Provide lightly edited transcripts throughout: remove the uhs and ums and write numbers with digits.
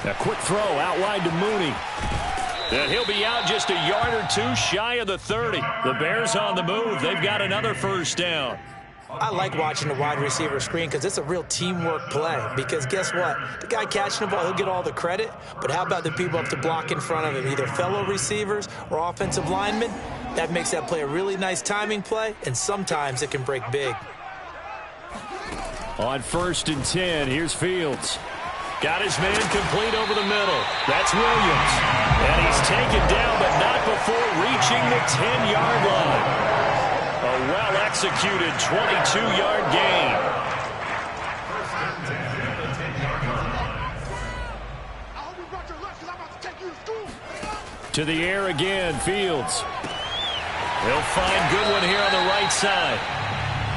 A quick throw out wide to Mooney. And he'll be out just a yard or two shy of the 30. The Bears on the move. They've got another first down. I like watching the wide receiver screen because it's a real teamwork play. Because guess what? The guy catching the ball, he'll get all the credit. But how about the people up to block in front of him, either fellow receivers or offensive linemen? That makes that play a really nice timing play, and sometimes it can break big. On 1st and 10, here's Fields. Got his man complete over the middle. That's Williams. And he's taken down, but not before reaching the 10-yard line. A well-executed 22-yard gain. To the air again, Fields. He'll find Goodwin here on the right side.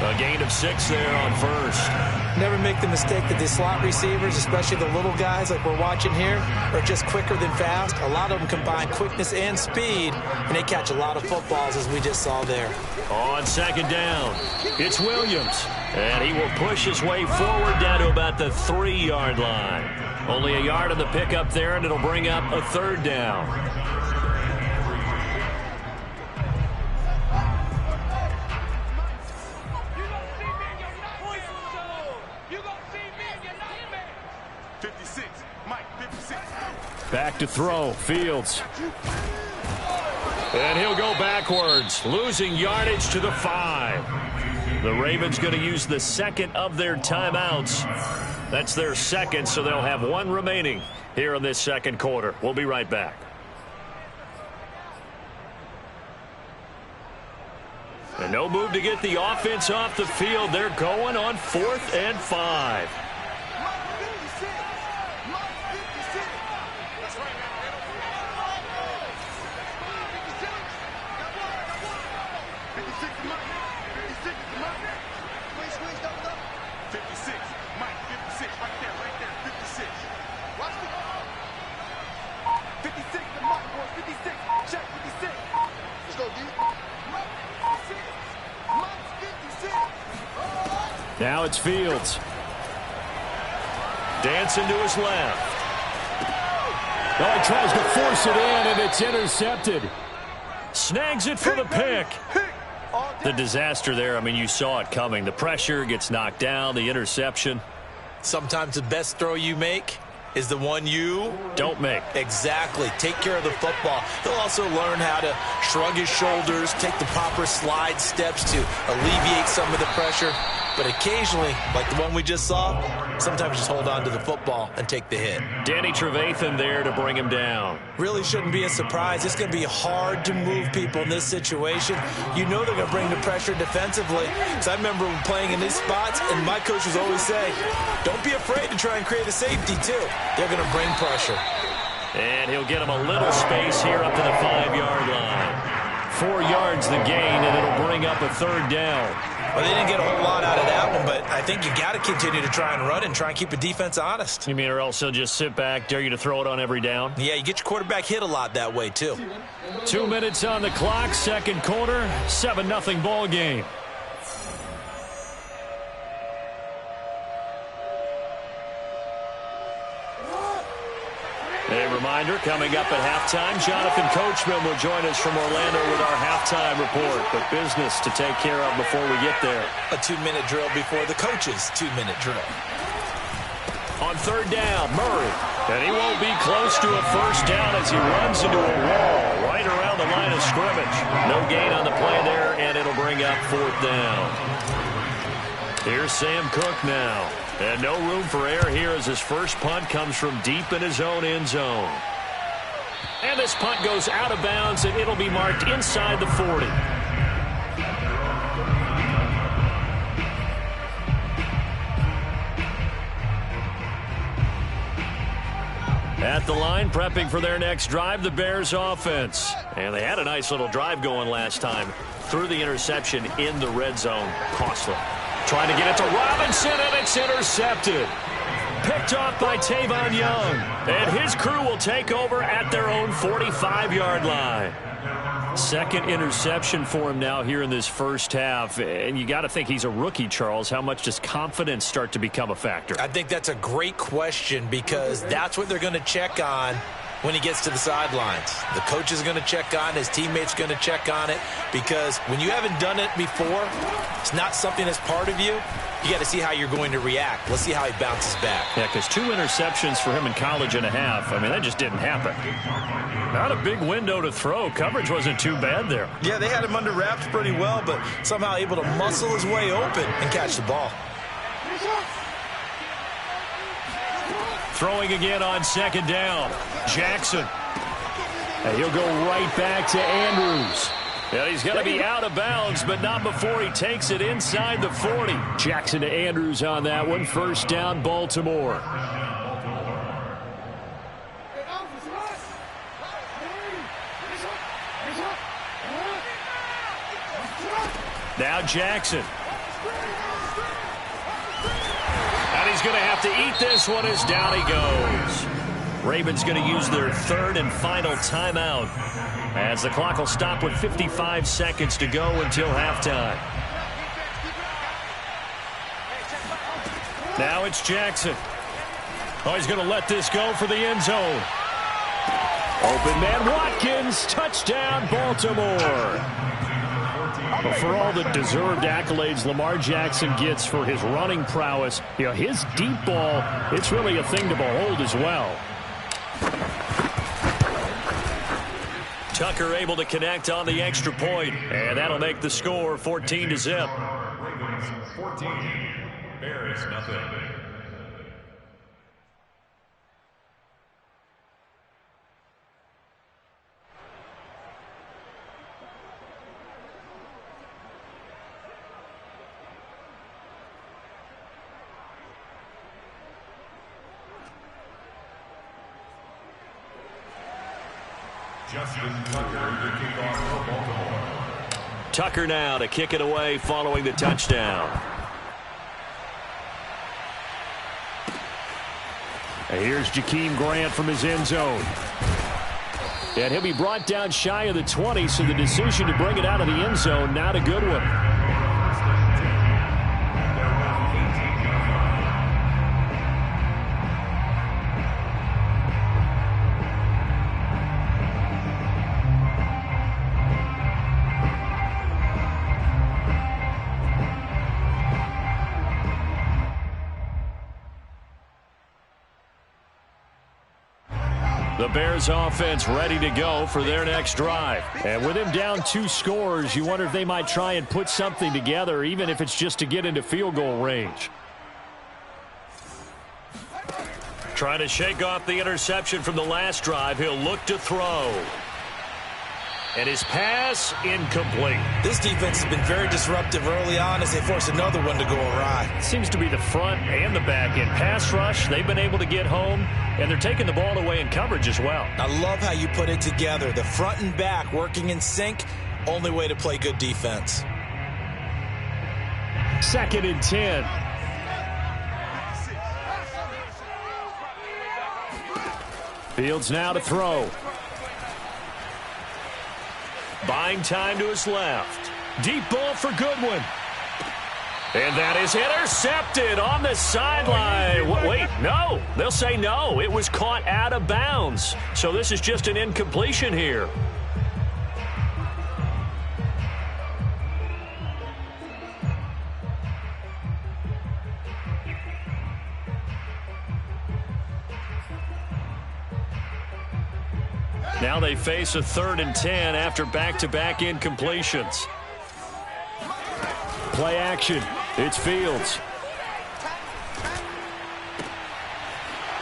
A gain of 6 there on 1st. Never make the mistake that the slot receivers, especially the little guys like we're watching here, are just quicker than fast. A lot of them combine quickness and speed, and they catch a lot of footballs, as we just saw there. On 2nd down, it's Williams. And he will push his way forward down to about the 3-yard line. Only a yard on the pickup there, and it'll bring up a 3rd down. Back to throw, Fields. And he'll go backwards, losing yardage to the 5. The Ravens going to use the second of their timeouts. That's their second, so they'll have 1 remaining here in this second quarter. We'll be right back. And no move to get the offense off the field. They're going on 4th and 5. Now it's Fields. Dancing to his left. Oh, he tries to force it in, and it's intercepted. Snags it for the pick. The disaster there, I mean, you saw it coming. The pressure gets knocked down, the interception. Sometimes the best throw you make is the one you don't make. Exactly. Take care of the football. He'll also learn how to shrug his shoulders, take the proper slide steps to alleviate some of the pressure. But occasionally, like the one we just saw, sometimes just hold on to the football and take the hit. Danny Trevathan there to bring him down. Really shouldn't be a surprise. It's going to be hard to move people in this situation. You know they're going to bring the pressure defensively. So I remember when playing in these spots, and my coaches always say, don't be afraid to try and create a safety, too. They're going to bring pressure. And he'll get him a little space here up to the 5-yard line. 4 yards the gain, and it'll bring up a 3rd down. Well, they didn't get a whole lot out of that one, but I think you got to continue to try and run and try and keep the defense honest. You mean or else he'll just sit back, dare you to throw it on every down? Yeah, you get your quarterback hit a lot that way, too. 2 minutes on the clock, second quarter, 7-0 ball game. A reminder, coming up at halftime, Jonathan Coachman will join us from Orlando with our halftime report. But business to take care of before we get there. A 2-minute drill before the coach's 2-minute drill. On 3rd down, Murray. And he won't be close to a first down as he runs into a wall right around the line of scrimmage. No gain on the play there, and it'll bring up 4th down. Here's Sam Cook now. And no room for error here as his first punt comes from deep in his own end zone. And this punt goes out of bounds, and it'll be marked inside the 40. At the line, prepping for their next drive, the Bears offense. And they had a nice little drive going last time. Through the interception in the red zone. Costly. Trying to get it to Robinson, and it's intercepted. Picked off by Tavon Young. And his crew will take over at their own 45-yard line. Second interception for him now here in this first half. And you got to think he's a rookie, Charles. How much does confidence start to become a factor? I think that's a great question because that's what they're going to check on when he gets to the sidelines. The coach is going to check on it. His teammates going to check on it because when you haven't done it before, it's not something that's part of you. You got to see how you're going to react. Let's see how he bounces back. Yeah, because 2 interceptions for him in college and a half. I mean, that just didn't happen. Not a big window to throw. Coverage wasn't too bad there. Yeah, they had him under wraps pretty well, but somehow able to muscle his way open and catch the ball. Throwing again on second down. Jackson. And he'll go right back to Andrews. And he's going to be out of bounds, but not before he takes it inside the 40. Jackson to Andrews on that one. First down, Baltimore. Now Jackson. And he's going to have to eat this one as down he goes. Ravens going to use their third and final timeout as the clock will stop with 55 seconds to go until halftime. Now it's Jackson. Oh, he's going to let this go for the end zone. Open man Watkins. Touchdown, Baltimore. But for all the deserved accolades Lamar Jackson gets for his running prowess, you know, his deep ball, it's really a thing to behold as well. Tucker able to connect on the extra point, and that'll make the score 14-0. Ravens 14, Bears nothing. Justin Tucker to kick off for Baltimore. Tucker now to kick it away following the touchdown. And here's Jakeem Grant from his end zone. And he'll be brought down shy of the 20, so the decision to bring it out of the end zone, not a good one. The Bears offense ready to go for their next drive. And with him down 2 scores, you wonder if they might try and put something together, even if it's just to get into field goal range. Trying to shake off the interception from the last drive. He'll look to throw. And his pass incomplete. This defense has been very disruptive early on as they force another one to go awry. Seems to be the front and the back end. Pass rush, they've been able to get home, and they're taking the ball away in coverage as well. I love how you put it together. The front and back working in sync, only way to play good defense. 2nd and 10. Fields now to throw. Buying time to his left. Deep ball for Goodwin. And that is intercepted on the sideline. Wait, no. They'll say no. It was caught out of bounds. So this is just an incompletion here. Now they face a 3rd and 10 after back-to-back incompletions. Play action. It's Fields.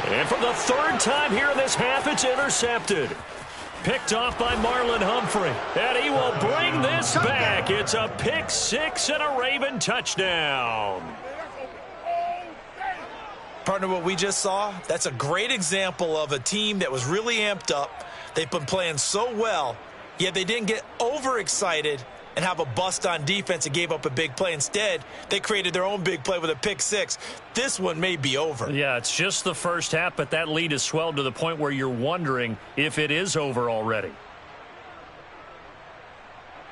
And for the 3rd time here in this half, it's intercepted. Picked off by Marlon Humphrey. And he will bring this back. It's a pick 6 and a Raven touchdown. Partner, what we just saw, that's a great example of a team that was really amped up. They've been playing so well, yet they didn't get overexcited and have a bust on defense and gave up a big play. Instead, they created their own big play with a pick 6. This one may be over. Yeah, it's just the first half, but that lead has swelled to the point where you're wondering if it is over already.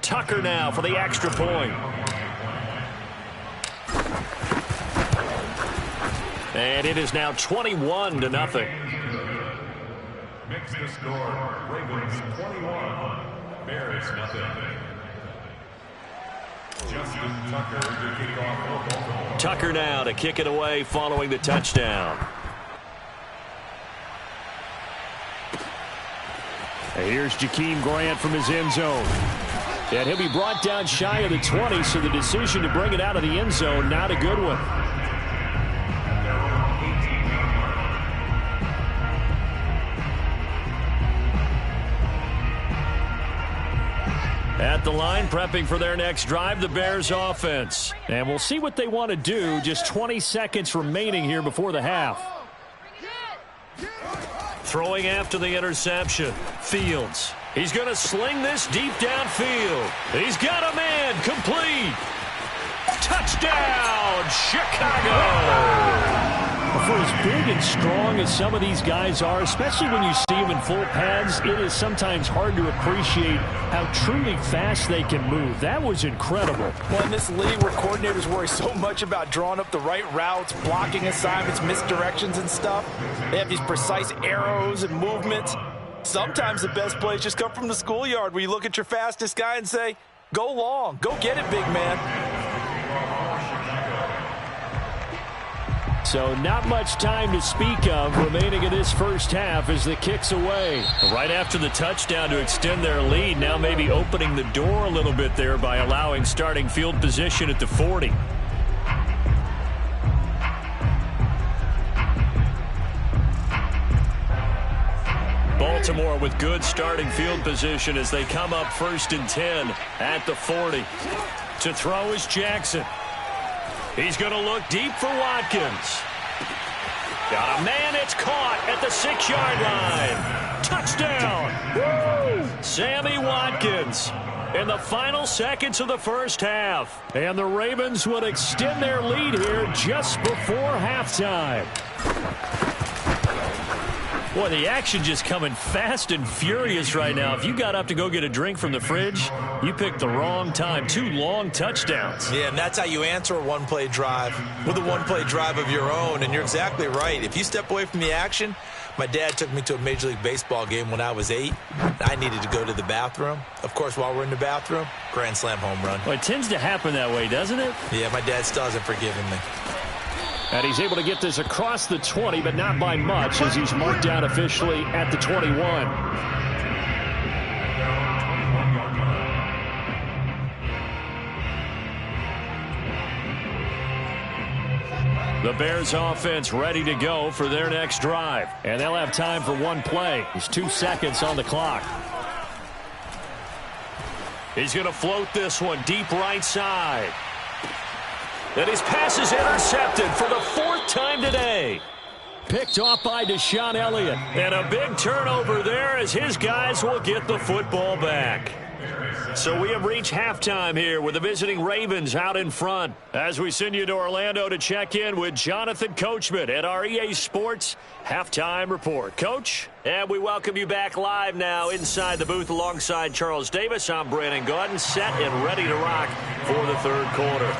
Tucker now for the extra point. And it is now 21-0. Makes the score. Ravens 21. Bears nothing. Justin Tucker to kick off for Baltimore. Tucker now to kick it away following the touchdown. And here's Jakeem Grant from his end zone. And he'll be brought down shy of the 20, so the decision to bring it out of the end zone, not a good one. At the line, prepping for their next drive, the Bears offense. And we'll see what they want to do. Just 20 seconds remaining here before the half. Throwing after the interception. Fields. He's going to sling this deep downfield. He's got a man. Complete. Touchdown, Chicago. For as big and strong as some of these guys are, especially when you see them in full pads, it is sometimes hard to appreciate how truly fast they can move. That was incredible. Well, in this league where coordinators worry so much about drawing up the right routes, blocking assignments, misdirections and stuff, they have these precise arrows and movements. Sometimes the best plays just come from the schoolyard where you look at your fastest guy and say, go long, go get it, big man. So not much time to speak of remaining in this first half as the kick's away. Right after the touchdown to extend their lead, now maybe opening the door a little bit there by allowing starting field position at the 40. Baltimore with good starting field position as they come up 1st and 10 at the 40. To throw is Jackson. He's going to look deep for Watkins. Got a man, it's caught at the 6-yard line. Touchdown. Woo! Sammy Watkins in the final seconds of the first half. And the Ravens would extend their lead here just before halftime. Boy, the action just coming fast and furious right now. If you got up to go get a drink from the fridge, you picked the wrong time. 2 long touchdowns. Yeah, and that's how you answer a one-play drive with a one-play drive of your own. And you're exactly right. If you step away from the action, my dad took me to a Major League Baseball game when I was 8. I needed to go to the bathroom. Of course, while we're in the bathroom, grand slam home run. Well, it tends to happen that way, doesn't it? Yeah, my dad still hasn't forgiven me. And he's able to get this across the 20, but not by much as he's marked down officially at the 21. The Bears offense ready to go for their next drive. And they'll have time for one play. There's 2 seconds on the clock. He's going to float this one deep right side. And his pass is intercepted for the 4th time today. Picked off by Deshaun Elliott. And a big turnover there as his guys will get the football back. So we have reached halftime here with the visiting Ravens out in front. As we send you to Orlando to check in with Jonathan Coachman at our EA Sports Halftime Report. Coach? And we welcome you back live now inside the booth alongside Charles Davis. I'm Brandon Gaudin, set and ready to rock for the 3rd quarter.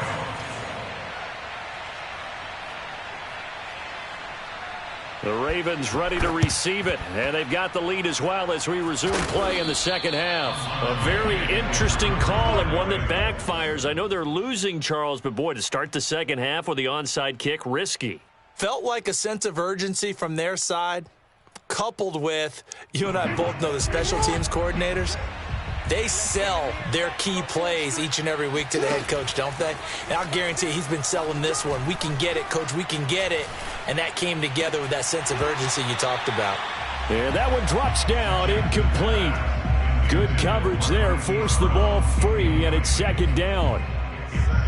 The Ravens ready to receive it, and they've got the lead as well as we resume play in the second half. A very interesting call and one that backfires. I know they're losing, Charles, but boy, to start the second half with the onside kick, risky. Felt like a sense of urgency from their side, coupled with, you and I both know the special teams coordinators. They sell their key plays each and every week to the head coach, don't they? And I'll guarantee he's been selling this one. We can get it, coach, we can get it. And that came together with that sense of urgency you talked about. And that one drops down, incomplete. Good coverage there, forced the ball free, and it's 2nd down.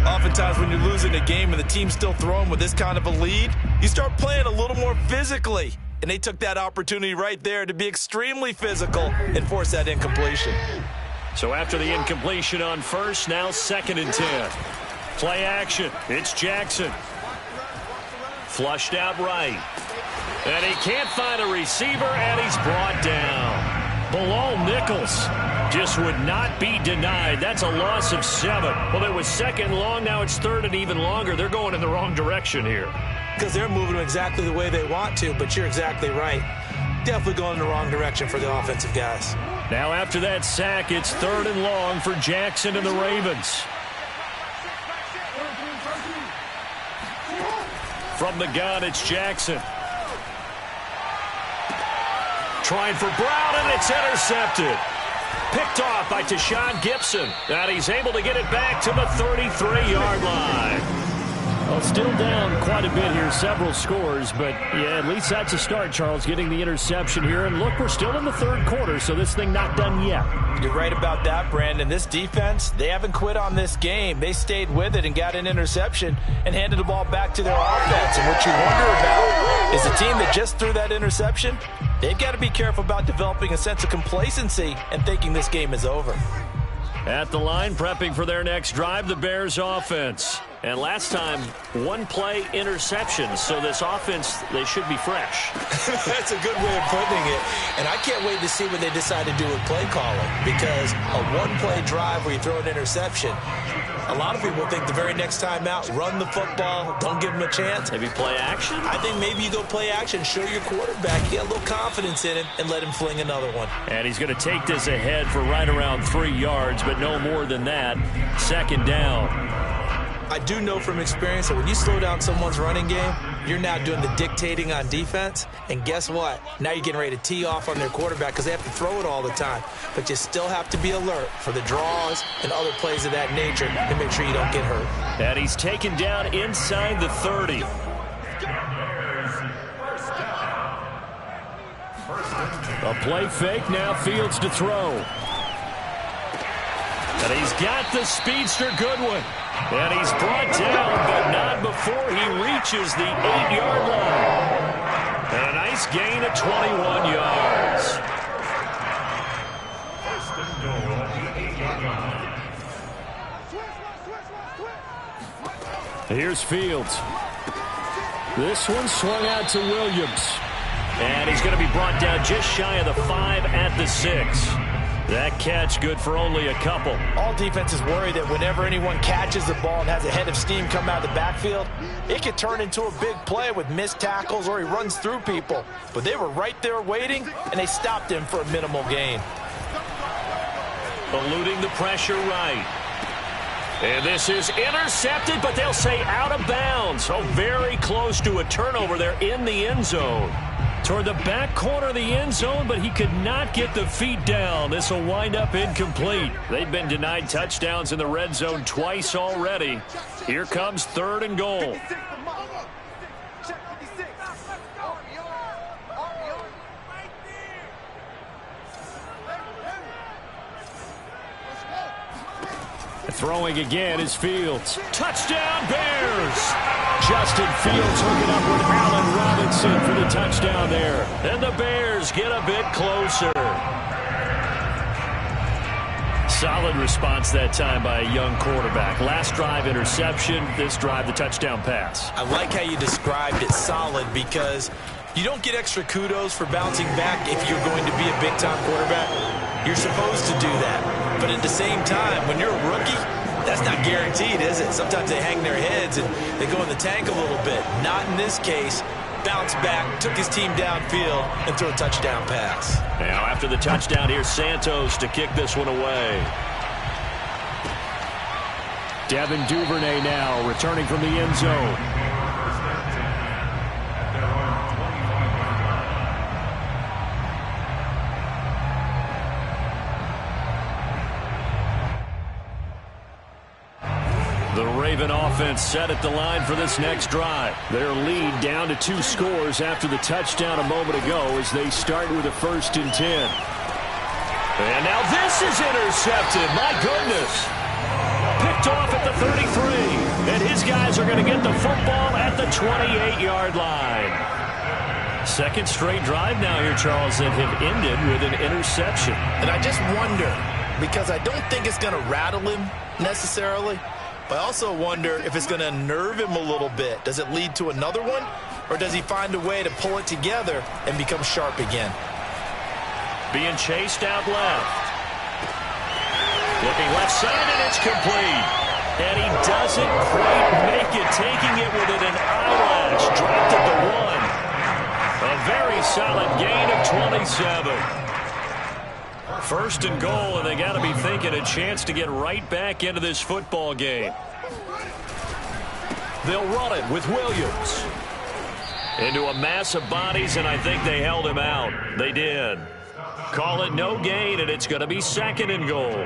Oftentimes when you're losing a game and the team's still throwing with this kind of a lead, you start playing a little more physically. And they took that opportunity right there to be extremely physical and force that incompletion. So after the incompletion on first, now 2nd and 10. Play action. It's Jackson. Flushed out right. And he can't find a receiver, and he's brought down. Bilal Nichols just would not be denied. That's a loss of 7. Well, it was 2nd and long. Now it's 3rd and even longer. They're going in the wrong direction here. Because they're moving exactly the way they want to, but you're exactly right. Definitely going in the wrong direction for the offensive guys. Now after that sack, it's 3rd and long for Jackson and the Ravens. From the gun, it's Jackson. Trying for Brown, and it's intercepted. Picked off by Tashawn Gibson. And he's able to get it back to the 33-yard line. Well, still down quite a bit here, several scores, but yeah, at least that's a start, Charles, getting the interception here. And look, we're still in the 3rd quarter, so this thing not done yet. You're right about that, Brandon. This defense, they haven't quit on this game. They stayed with it and got an interception and handed the ball back to their offense. And what you wonder about is the team that just threw that interception, they've got to be careful about developing a sense of complacency and thinking this game is over. At the line, prepping for their next drive, the Bears offense. And last time, 1-play interception. So this offense, they should be fresh. That's a good way of putting it. And I can't wait to see what they decide to do with play calling. Because a 1-play drive where you throw an interception, a lot of people think the very next time out, run the football, don't give them a chance. Maybe play action? I think maybe you go play action, show your quarterback, get a little confidence in him, and let him fling another one. And he's going to take this ahead for right around 3 yards, but no more than that. 2nd down. I do know from experience that when you slow down someone's running game, you're now doing the dictating on defense. And guess what? Now you're getting ready to tee off on their quarterback because they have to throw it all the time. But you still have to be alert for the draws and other plays of that nature to make sure you don't get hurt. And he's taken down inside the 30. A play fake, now Fields to throw. And he's got the speedster Goodwin. And he's brought down, but not before he reaches the 8-yard line. And a nice gain of 21 yards. Here's Fields. This one swung out to Williams. And he's going to be brought down just shy of the 5 at the 6. That catch good for only a couple. All defenses worry that whenever anyone catches the ball and has a head of steam come out of the backfield, it could turn into a big play with missed tackles or he runs through people. But they were right there waiting, and they stopped him for a minimal gain. Eluding the pressure right. And this is intercepted, but they'll say out of bounds. So very close to a turnover there in the end zone. Toward the back corner of the end zone, but he could not get the feet down. This will wind up incomplete. They've been denied touchdowns in the red zone twice already. Here comes 3rd and goal. Throwing again is Fields. Touchdown Bears! Justin Fields hooking up with Allen Robinson for the touchdown there. And the Bears get a bit closer. Solid response that time by a young quarterback. Last drive interception, this drive the touchdown pass. I like how you described it solid because you don't get extra kudos for bouncing back if you're going to be a big-time quarterback. You're supposed to do that. But at the same time, when you're a rookie, that's not guaranteed, is it? Sometimes they hang their heads and they go in the tank a little bit. Not in this case. Bounced back, took his team downfield, and threw a touchdown pass. Now after the touchdown, here's Santos to kick this one away. Devin Duvernay now returning from the end zone. The Raven offense set at the line for this next drive. Their lead down to 2 scores after the touchdown a moment ago as they start with a 1st and 10. And now this is intercepted. My goodness. Picked off at the 33. And his guys are going to get the football at the 28-yard line. 2nd straight drive now here, Charles, that have ended with an interception. And I just wonder, because I don't think it's going to rattle him necessarily, but I also wonder if it's going to unnerve him a little bit. Does it lead to another one? Or does he find a way to pull it together and become sharp again? Being chased out left. Looking left side, and it's complete. And he doesn't quite make it, taking it within an eyelash. Dropped at the 1. A very solid gain of 27. First and goal, and they got to be thinking a chance to get right back into this football game. They'll run it with Williams. Into a mass of bodies, and I think they held him out. They did. Call it no gain, and it's going to be second and goal.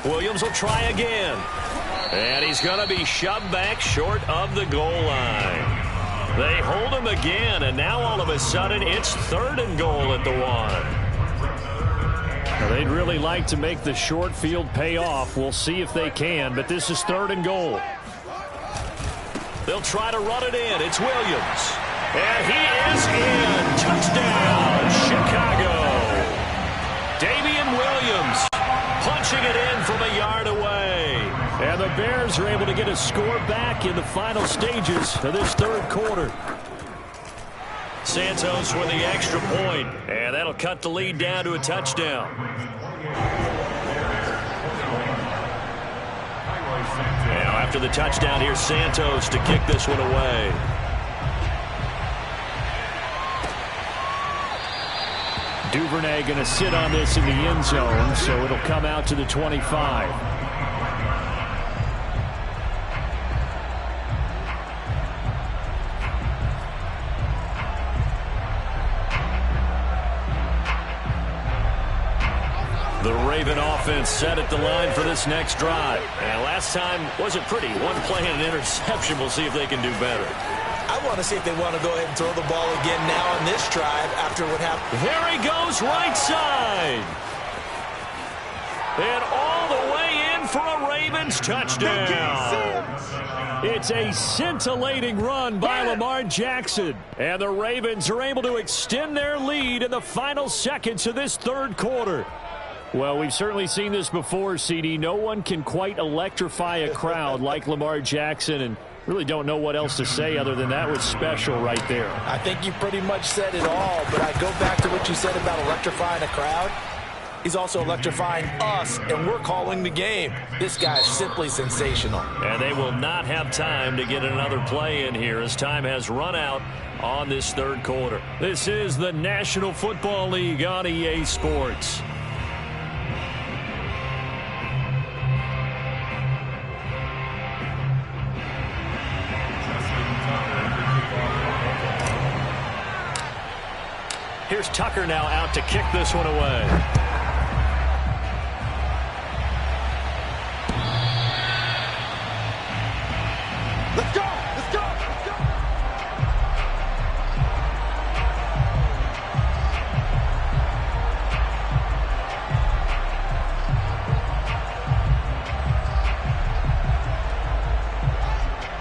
Williams will try again. And he's going to be shoved back short of the goal line. They hold him again, and now all of a sudden it's third and goal at the 1. Well, they'd really like to make the short field pay off. We'll see if they can, but this is third and goal. They'll try to run it in. It's Williams. And he is in. Touchdown, Chicago. Damian Williams punching it in from a yard away. And the Bears are able to get a score back in the final stages of this third quarter. Santos with the extra point, and that'll cut the lead down to a touchdown. Now after the touchdown, here's Santos to kick this one away. Duvernay going to sit on this in the end zone, so it'll come out to the 25. The Raven offense set at the line for this next drive. And last time wasn't pretty. One play and an interception. We'll see if they can do better. I want to see if they want to go ahead and throw the ball again now on this drive after what happened. There he goes, right side. And all the way in for a Ravens touchdown. It's a scintillating run by Lamar Jackson. And the Ravens are able to extend their lead in the final seconds of this third quarter. Well, we've certainly seen this before, CD. No one can quite electrify a crowd like Lamar Jackson, and really don't know what else to say other than that was special right there. I think you pretty much said it all, but I go back to what you said about electrifying a crowd. He's also electrifying us, and we're calling the game. This guy is simply sensational. And they will not have time to get another play in here as time has run out on this third quarter. This is the National Football League on EA Sports. Here's Tucker now out to kick this one away. Let's go! Let's go! Let's go!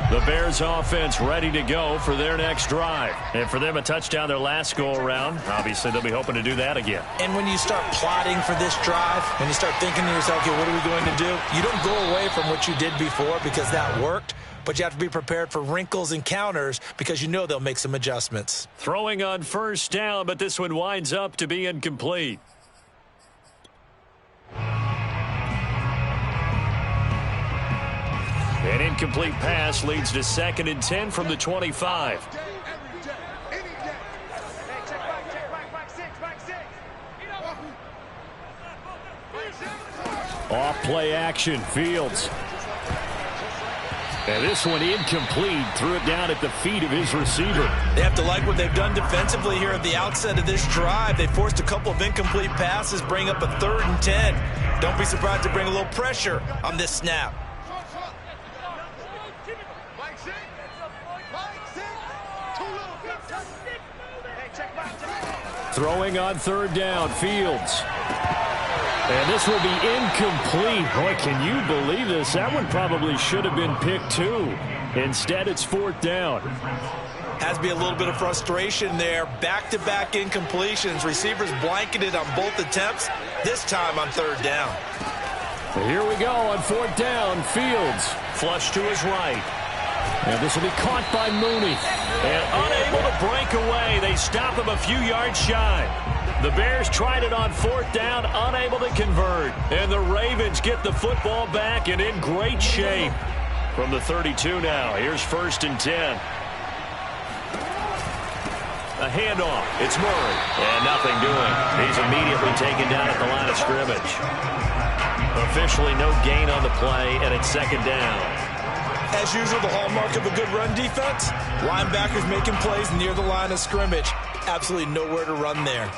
The Bears offense ready to go for their next drive. And for them, a touchdown their last go-around. Obviously, they'll be hoping to do that again. And when you start plotting for this drive, when you start thinking to yourself, okay, what are we going to do? You don't go away from what you did before because that worked, but you have to be prepared for wrinkles and counters because you know they'll make some adjustments. Throwing on first down, but this one winds up to be incomplete. An incomplete pass leads to 2nd and 10 from the 25. Off play action, Fields. And this one incomplete. Threw it down at the feet of his receiver. They have to like what they've done defensively here at the outset of this drive. They forced a couple of incomplete passes, bring up a 3rd and 10. Don't be surprised to bring a little pressure on this snap. Throwing on 3rd down, Fields. And this will be incomplete. Boy, can you believe this? That one probably should have been picked too. Instead, it's 4th down. Has to be a little bit of frustration there. Back-to-back incompletions. Receivers blanketed on both attempts, this time on 3rd down. Here we go on 4th down. Fields. Flush to his right. And this will be caught by Mooney. And unable to break away. They stop him a few yards shy. The Bears tried it on 4th down, unable to convert. And the Ravens get the football back and in great shape. From the 32 now, here's 1st and 10. A handoff. It's Murray. And nothing doing. He's immediately taken down at the line of scrimmage. Officially no gain on the play, and it's 2nd down. As usual, the hallmark of a good run defense, linebackers making plays near the line of scrimmage. Absolutely nowhere to run there.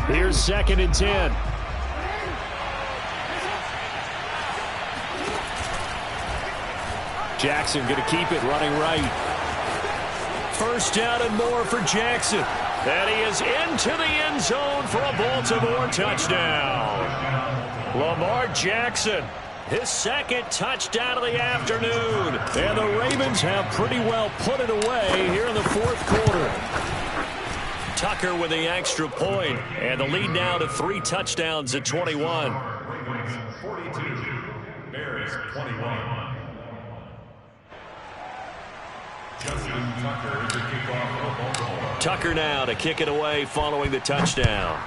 Here's 2nd and 10. Jackson going to keep it running right. 1st down and more for Jackson. And he is into the end zone for a Baltimore touchdown. Lamar Jackson, his 2nd touchdown of the afternoon. And the Ravens have pretty well put it away here in the 4th quarter. Tucker with the extra point, and the lead now to 3 touchdowns at 21. Ravens 42, Bears 21. Justin Tucker to kick off for Baltimore. Tucker now to kick it away following the touchdown.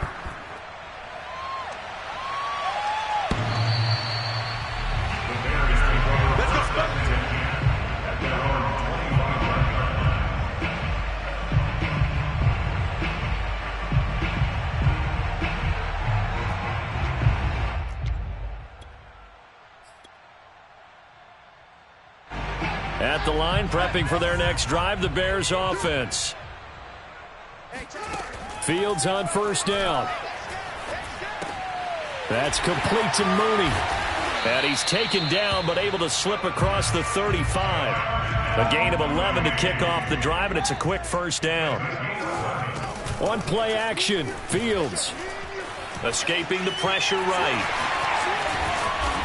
At the line, prepping for their next drive, the Bears offense. Fields on 1st down. That's complete to Mooney. And he's taken down, but able to slip across the 35. A gain of 11 to kick off the drive, and it's a quick 1st down. On play action, Fields. Escaping the pressure right.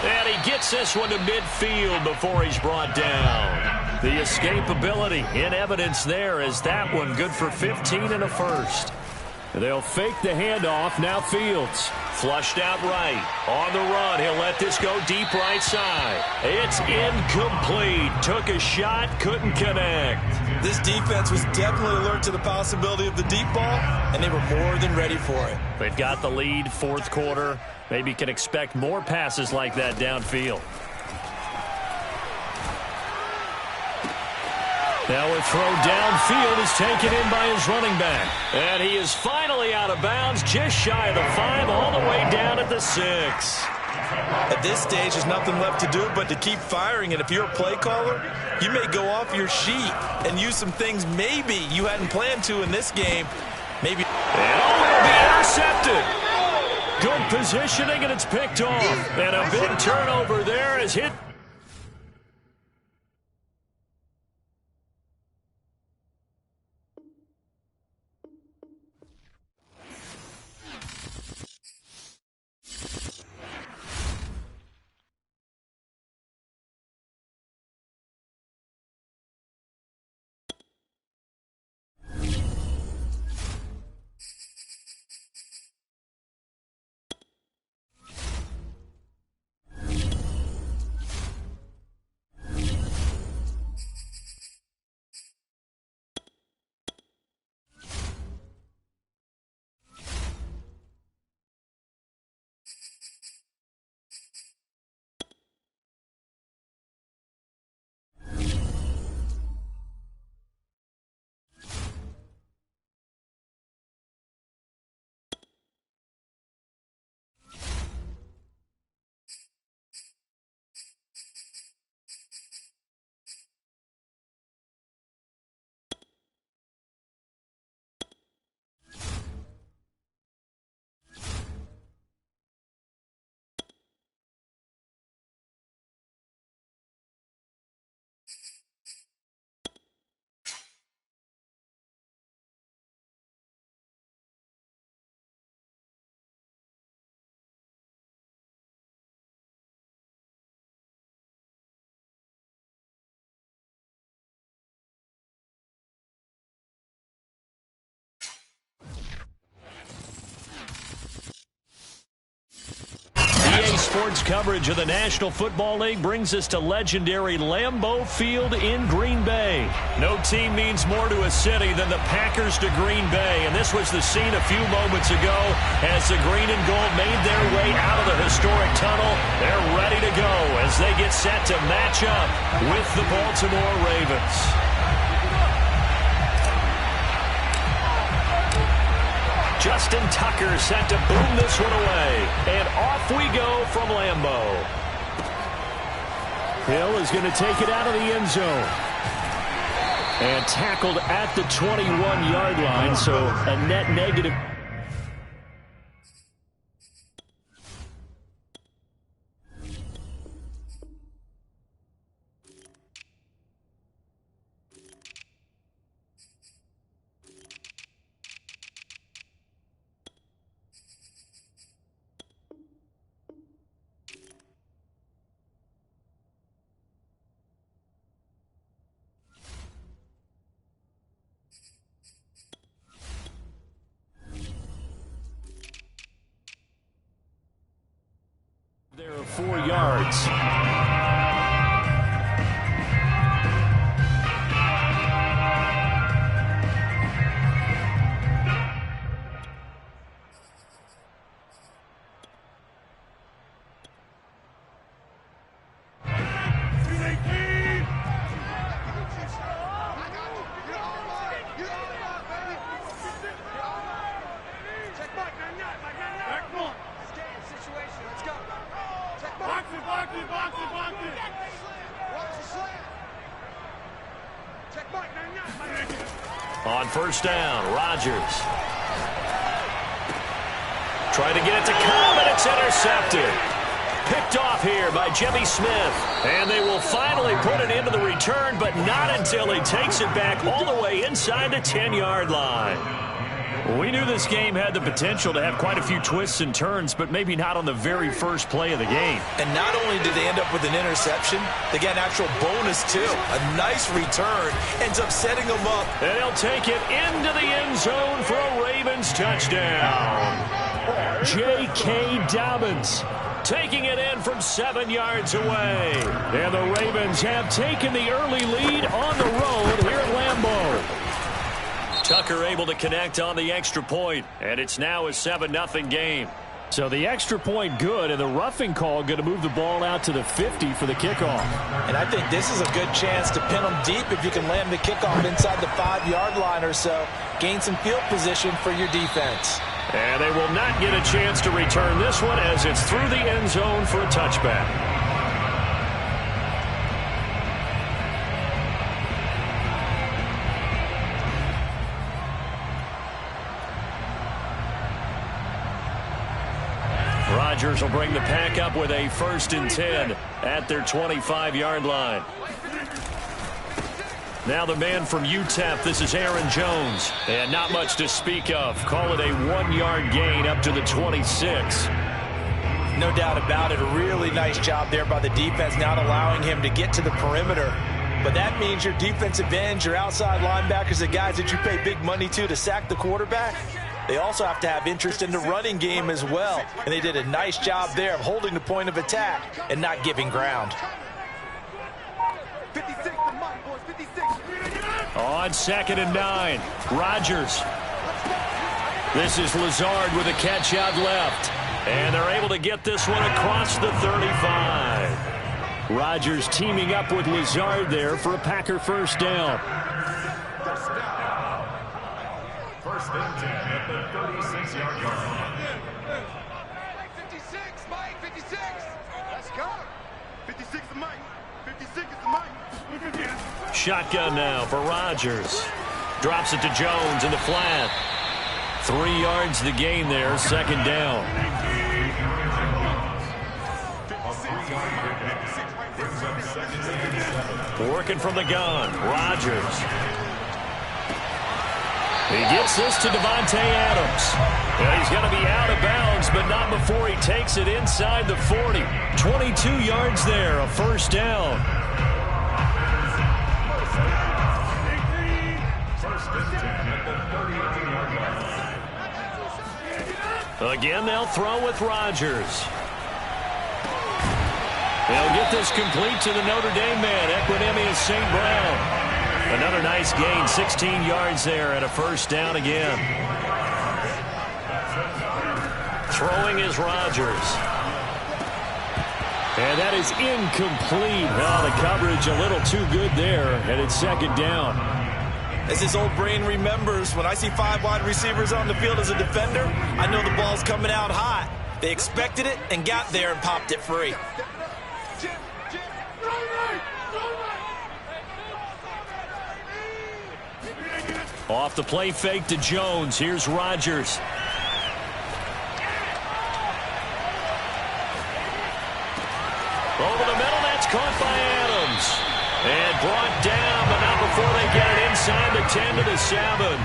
And he gets this one to midfield before he's brought down. The escapability in evidence there as that one good for 15 and a 1st. They'll fake the handoff. Now Fields. Flushed out right. On the run. He'll let this go deep right side. It's incomplete. Took a shot. Couldn't connect. This defense was definitely alert to the possibility of the deep ball, and they were more than ready for it. They've got the lead, 4th quarter. Maybe can expect more passes like that downfield. Now a throw downfield is taken in by his running back. And he is finally out of bounds, just shy of the 5, all the way down at the 6. At this stage, there's nothing left to do but to keep firing. And if you're a play caller, you may go off your sheet and use some things maybe you hadn't planned to in this game. Maybe. And will be intercepted. Good positioning, and it's picked off. And a big turnover there is hit. Sports coverage of the National Football League brings us to legendary Lambeau Field in Green Bay. No team means more to a city than the Packers to Green Bay, and this was the scene a few moments ago as the green and gold made their way out of the historic tunnel. They're ready to go as they get set to match up with the Baltimore Ravens. Justin Tucker set to boom this one away. And off we go from Lambeau. Hill is going to take it out of the end zone. And tackled at the 21-yard line, so a net negative. There are 4 yards. On first down, Rodgers. Trying to get it to Cobb, and it's intercepted. Picked off here by Jimmy Smith. And they will finally put it into the return, but not until he takes it back all the way inside the 10-yard line. We knew this game had the potential to have quite a few twists and turns, but maybe not on the very first play of the game. And not only did they end up with an interception, they got an actual bonus, too. A nice return ends up setting them up. And he'll take it into the end zone for a Ravens touchdown. J.K. Dobbins taking it in from 7 yards away. And the Ravens have taken the early lead on the road here at Lambeau. Tucker able to connect on the extra point, and it's now a 7-0 game. So the extra point good, and the roughing call going to move the ball out to the 50 for the kickoff. And I think this is a good chance to pin them deep if you can land the kickoff inside the 5-yard line or so. Gain some field position for your defense. And they will not get a chance to return this one as it's through the end zone for a touchback. Rodgers will bring the pack up with a 1st and 10 at their 25-yard line. Now the man from UTEP, this is Aaron Jones. And not much to speak of. Call it a 1-yard gain up to the 26. No doubt about it. A really nice job there by the defense, not allowing him to get to the perimeter. But that means your defensive ends, your outside linebackers, the guys that you pay big money to sack the quarterback, they also have to have interest in the running game as well. And they did a nice job there of holding the point of attack and not giving ground. 56, on 2nd and 9, Rodgers. This is Lazard with a catch out left. And they're able to get this one across the 35. Rodgers teaming up with Lazard there for a Packer first down. First and 10 at the 36-yard line. 56, Mike, 56. Let's go. 56 is Mike. 56 is the Mike. Shotgun now for Rodgers. Drops it to Jones in the flat. 3 yards the gain there, 2nd down. Working from the gun, Rodgers. He gets this to Devontae Adams. And he's going to be out of bounds, but not before he takes it inside the 40. 22 yards there, a first down. First and 10 at the 38-yard line. Again, they'll throw with Rodgers. They'll get this complete to the Notre Dame man, Equanimeous St. Brown. Another nice gain, 16 yards there and a first down again. Throwing is Rodgers. And that is incomplete. Oh, the coverage a little too good there, and it's second down. As his old brain remembers, when I see 5 wide receivers on the field as a defender, I know the ball's coming out hot. They expected it and got there and popped it free. Off the play fake to Jones. Here's Rodgers. Over the middle, that's caught by Adams. And brought down, but not before they get it inside the 10 to the 7.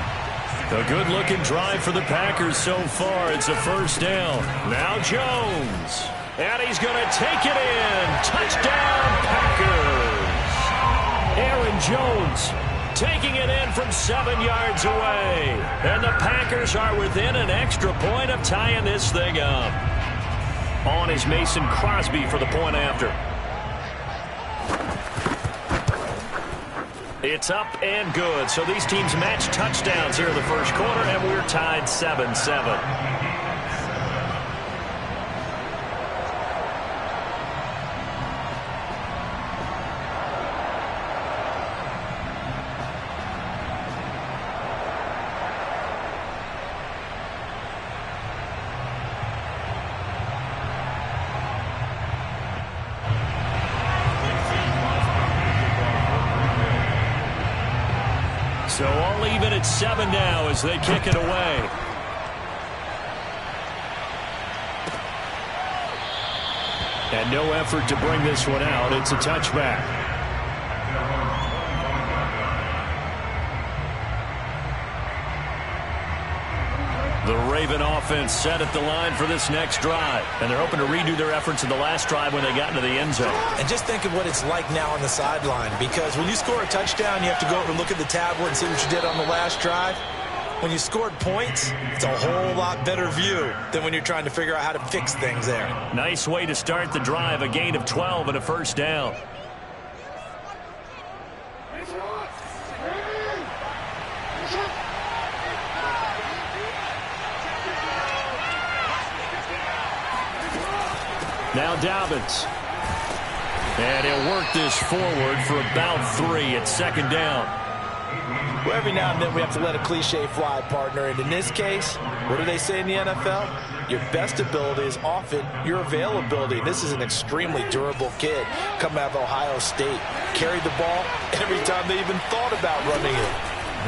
A good-looking drive for the Packers so far. It's a first down. Now Jones. And he's going to take it in. Touchdown, Packers. Aaron Jones taking it in from 7 yards away. And the Packers are within an extra point of tying this thing up. On is Mason Crosby for the point after. It's up and good. So these teams match touchdowns here in the first quarter, and we're tied 7-7. So all even at 7 now as they kick it away. And no effort to bring this one out. It's a touchback. The Raven offense set at the line for this next drive. And they're hoping to redo their efforts in the last drive when they got into the end zone. And just think of what it's like now on the sideline. Because when you score a touchdown, you have to go over and look at the tablet and see what you did on the last drive. When you scored points, it's a whole lot better view than when you're trying to figure out how to fix things there. Nice way to start the drive. A gain of 12 and a first down. Now Dobbins. And he'll work this forward for about 3 at second down. Well, every now and then we have to let a cliche fly, partner. And in this case, what do they say in the NFL? Your best ability is often your availability. This is an extremely durable kid coming out of Ohio State. Carried the ball every time they even thought about running it.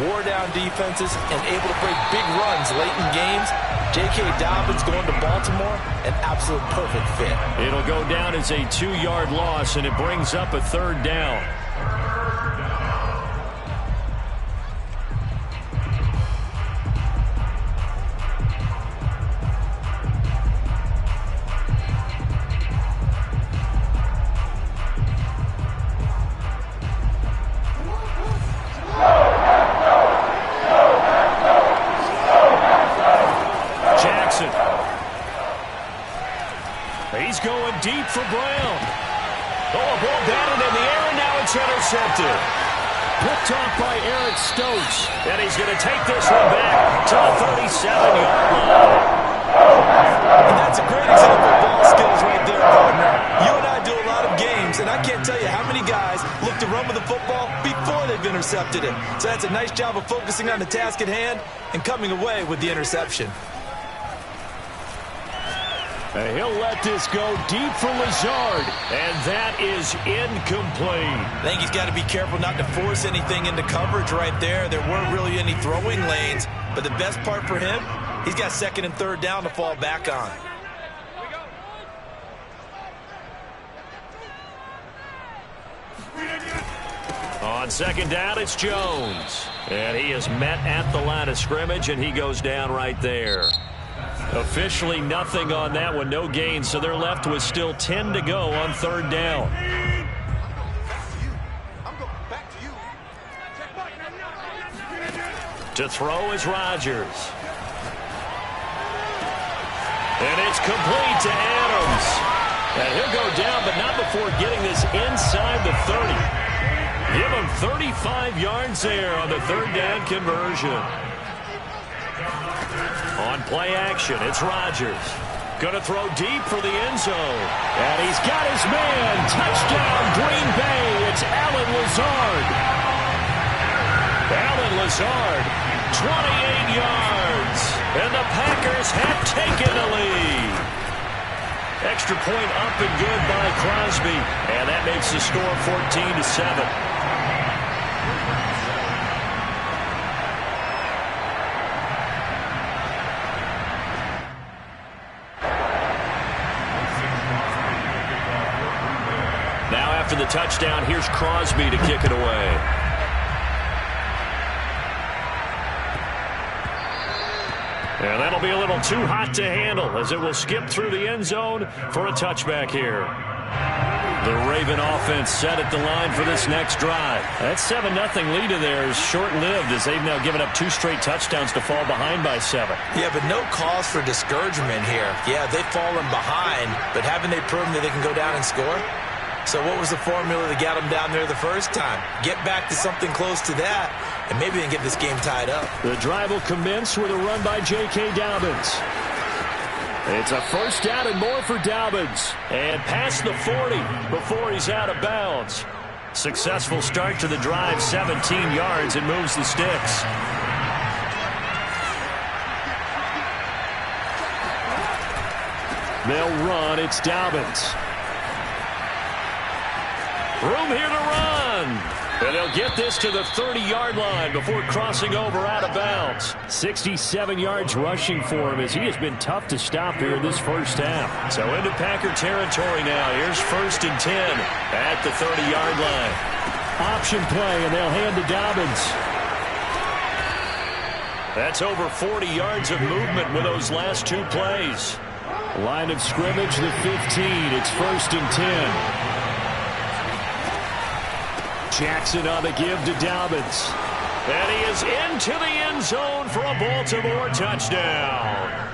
Wore down defenses and able to break big runs late in games. J.K. Dobbins going to Baltimore, an absolute perfect fit. It'll go down as a 2-yard loss, and it brings up a third down. He's going deep for Brown. Oh, a ball batted in the air, and now it's intercepted. Picked off by Eric Stokes. And he's going to take this one back to the 37-yard line. And that's a great example of ball skills right there, partner. You and I do a lot of games, and I can't tell you how many guys look to run with the football before they've intercepted it. So that's a nice job of focusing on the task at hand and coming away with the interception. And he'll let this go deep for Lazard, and that is incomplete. I think he's got to be careful not to force anything into coverage right there. There weren't really any throwing lanes, but the best part for him, he's got second and third down to fall back on. On second down, it's Jones. And he is met at the line of scrimmage, and he goes down right there. Officially nothing on that one, no gain, so they're left with still 10 to go on third down. To throw is Rodgers. And it's complete to Adams. And he'll go down, but not before getting this inside the 30. Give him 35 yards there on the third down conversion. On play action, it's Rodgers. Going to throw deep for the end zone. And he's got his man. Touchdown, Green Bay. It's Allen Lazard. Allen Lazard, 28 yards. And the Packers have taken the lead. Extra point up and good by Crosby. And that makes the score 14-7. After the touchdown, here's Crosby to kick it away. And that'll be a little too hot to handle as it will skip through the end zone for a touchback here. The Raven offense set at the line for this next drive. That 7-0 lead of theirs short-lived as they've now given up 2 straight touchdowns to fall behind by 7. Yeah, but no cause for discouragement here. Yeah, they've fallen behind, but haven't they proven that they can go down and score? So what was the formula that got them down there the first time? Get back to something close to that, and maybe they can get this game tied up. The drive will commence with a run by J.K. Dobbins. It's a first down and more for Dobbins. And past the 40 before he's out of bounds. Successful start to the drive, 17 yards, and moves the sticks. They'll run. It's Dobbins. Room here to run. And they'll get this to the 30-yard line before crossing over out of bounds. 67 yards rushing for him as he has been tough to stop here in this first half. So into Packer territory now. Here's 1st and 10 at the 30-yard line. Option play, and they'll hand to Dobbins. That's over 40 yards of movement with those last 2 plays. Line of scrimmage, the 15. It's 1st and 10. Jackson on the give to Dobbins. And he is into the end zone for a Baltimore touchdown.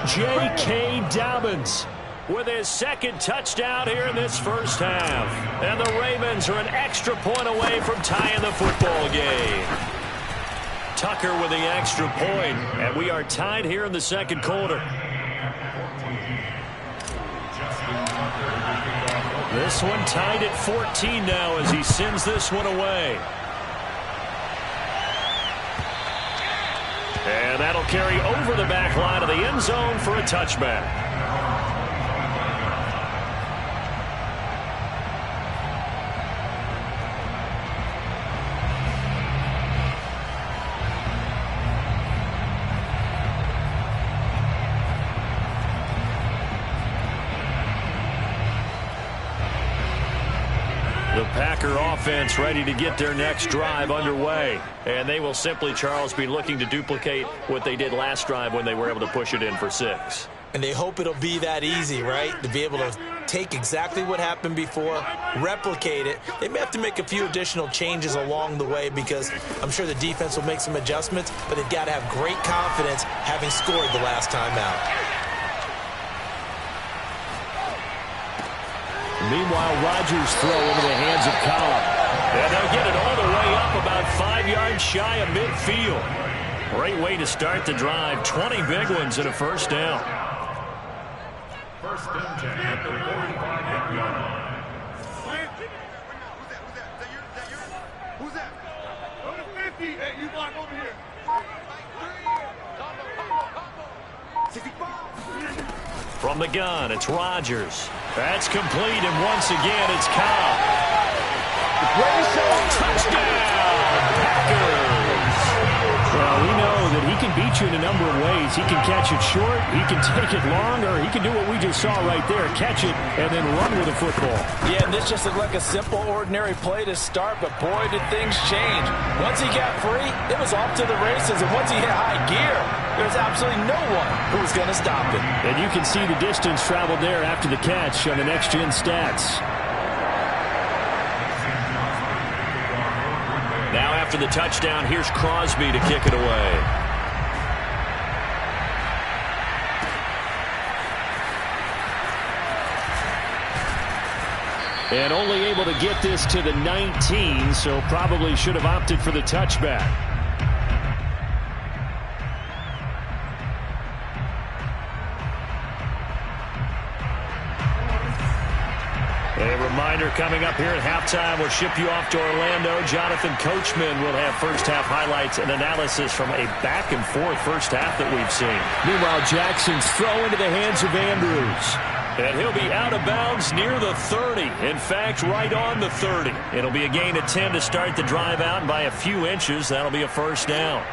J.K. Dobbins with his 2nd touchdown here in this first half. And the Ravens are an extra point away from tying the football game. Tucker with the extra point, and we are tied here in the second quarter. This one tied at 14 now as he sends this one away. And that'll carry over the back line of the end zone for a touchback. The Packer offense ready to get their next drive underway. And they will simply, Charles, be looking to duplicate what they did last drive when they were able to push it in for 6. And they hope it'll be that easy, right? To be able to take exactly what happened before, replicate it. They may have to make a few additional changes along the way because I'm sure the defense will make some adjustments, but they've got to have great confidence having scored the last time out. Meanwhile, Rodgers throw into the hands of Cobb. And they'll get it all the way up about 5 yards shy of midfield. Great way to start the drive. 20 big ones and a first down. 1st and 10 at the 45-yard line. Who's that? Number 50. Hey, you block over here. 65. From the gun, it's Rodgers. That's complete, and once again, it's Cobb. Touchdown, Packers! Well, we know that he can beat you in a number of ways. He can catch it short, he can take it long, or he can do what we just saw right there, catch it and then run with the football. Yeah, and this just looked like a simple, ordinary play to start, but boy, did things change. Once he got free, it was off to the races, and once he hit high gear, there's absolutely no one who was going to stop him. And you can see the distance traveled there after the catch on the next-gen stats. Now after the touchdown, here's Crosby to kick it away. And only able to get this to the 19, so probably should have opted for the touchback. A reminder coming up here at halftime. We'll ship you off to Orlando. Jonathan Coachman will have first-half highlights and analysis from a back-and-forth first half that we've seen. Meanwhile, Jackson's throw into the hands of Andrews. And he'll be out of bounds near the 30. In fact, right on the 30. It'll be a gain of 10 to start the drive out, and by a few inches, that'll be a first down.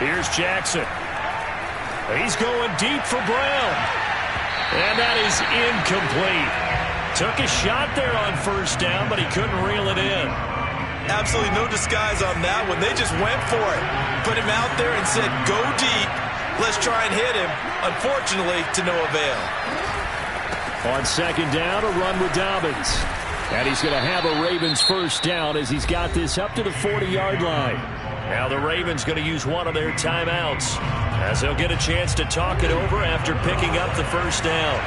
Here's Jackson. He's going deep for Brown. And that is incomplete. Took a shot there on first down, but he couldn't reel it in. Absolutely no disguise on that one. They just went for it. Put him out there and said, go deep. Let's try and hit him. Unfortunately, to no avail. On second down, a run with Dobbins. And he's going to have a Ravens first down as he's got this up to the 40-yard line. Now the Ravens going to use one of their timeouts as they'll get a chance to talk it over after picking up the first down.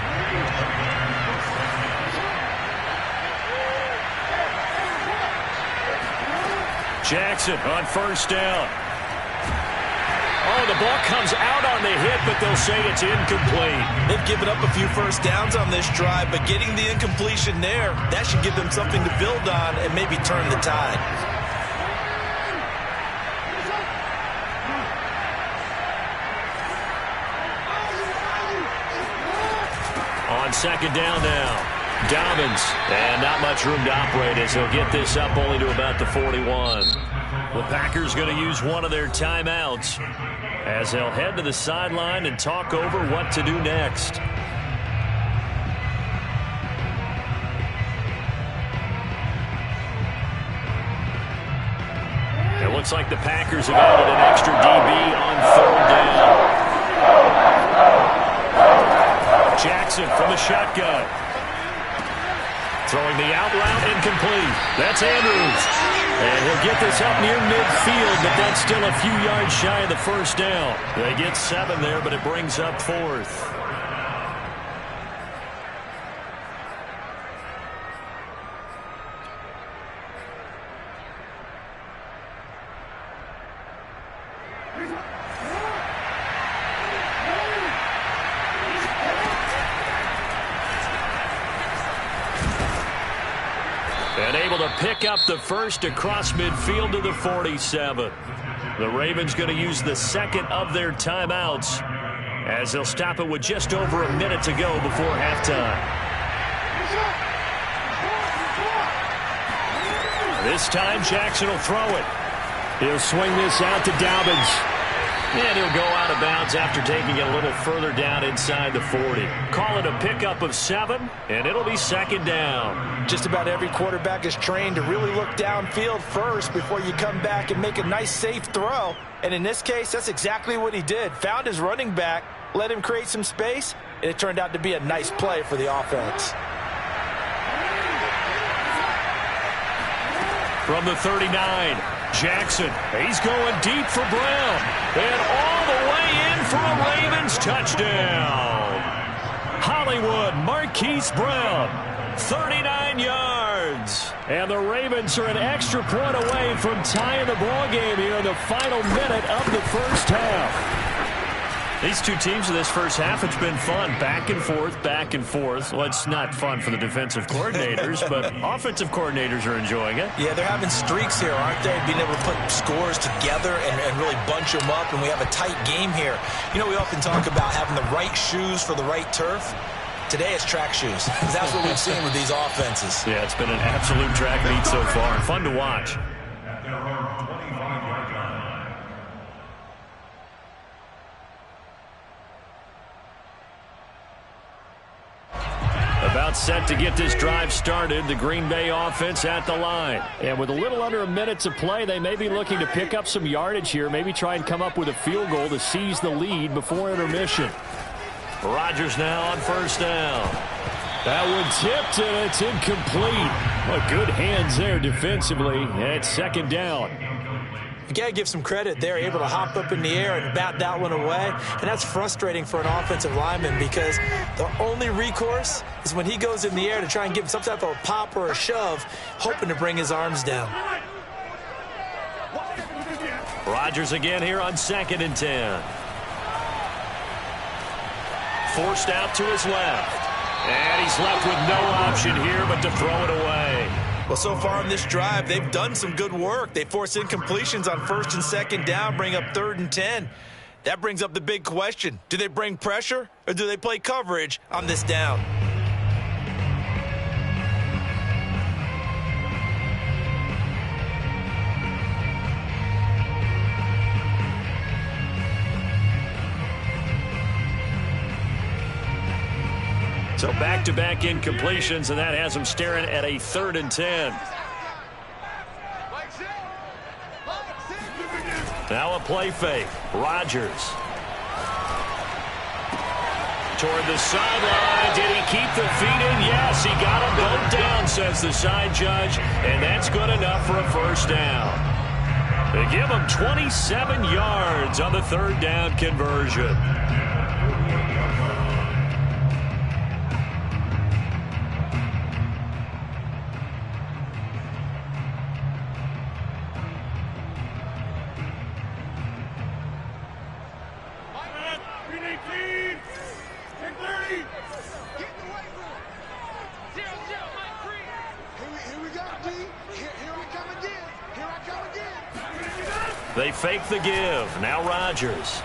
Jackson on first down. Oh, the ball comes out on the hit, but they'll say it's incomplete. They've given up a few first downs on this drive, but getting the incompletion there, that should give them something to build on and maybe turn the tide. On second down now, Dobbins. And not much room to operate as he'll get this up only to about the 41. The Packers going to use one of their timeouts as they'll head to the sideline and talk over what to do next. It looks like the Packers have added an extra DB on third down. Jackson from the shotgun. Throwing the out route, incomplete. That's Andrews. And he'll get this up near midfield, but that's still a few yards shy of the first down. They get 7 there, but it brings up 4th. And able to pick up the first across midfield to the 47. The Ravens going to use the second of their timeouts as they'll stop it with just over a minute to go before halftime. This time Jackson will throw it. He'll swing this out to Dobbins. And he'll go out of bounds after taking it a little further down inside the 40. Call it a pickup of 7, and it'll be second down. Just about every quarterback is trained to really look downfield first before you come back and make a nice, safe throw. And in this case, that's exactly what he did. Found his running back, let him create some space, and it turned out to be a nice play for the offense. From the 39, Jackson. He's going deep for Brown. And all the way in for a Ravens touchdown. Hollywood Marquise Brown, 39 yards. And the Ravens are an extra point away from tying the ball game here in the final minute of the first half. These two teams in this first half, it's been fun. Back and forth, back and forth. Well, it's not fun for the defensive coordinators, but offensive coordinators are enjoying it. Yeah, they're having streaks here, aren't they? Being able to put scores together and really bunch them up, and we have a tight game here. You know, we often talk about having the right shoes for the right turf. Today it's track shoes, because that's what we've seen with these offenses. Yeah, it's been an absolute track meet so far. Fun to watch. About set to get this drive started, the Green Bay offense at the line. And with a little under a minute to play, they may be looking to pick up some yardage here, maybe try and come up with a field goal to seize the lead before intermission. Rodgers now on first down. That one tipped, and it's incomplete. Well, good hands there defensively, and it's second down. You got to give some credit. They're able to hop up in the air and bat that one away, and that's frustrating for an offensive lineman because the only recourse is when he goes in the air to try and give some type of a pop or a shove, hoping to bring his arms down. Rodgers again here on 2nd and 10. Forced out to his left. And he's left with no option here but to throw it away. Well, so far in this drive, they've done some good work. They force incompletions on 1st and 2nd down, bring up 3rd and 10. That brings up the big question. Do they bring pressure or do they play coverage on this down? So back-to-back incompletions, and that has them staring at a 3rd and 10. Now a play fake. Rodgers. Toward the sideline. Did he keep the feet in? Yes, he got them both down, says the side judge, and that's good enough for a 1st down. They give him 27 yards on the 3rd down conversion. They fake the give. Now Rodgers.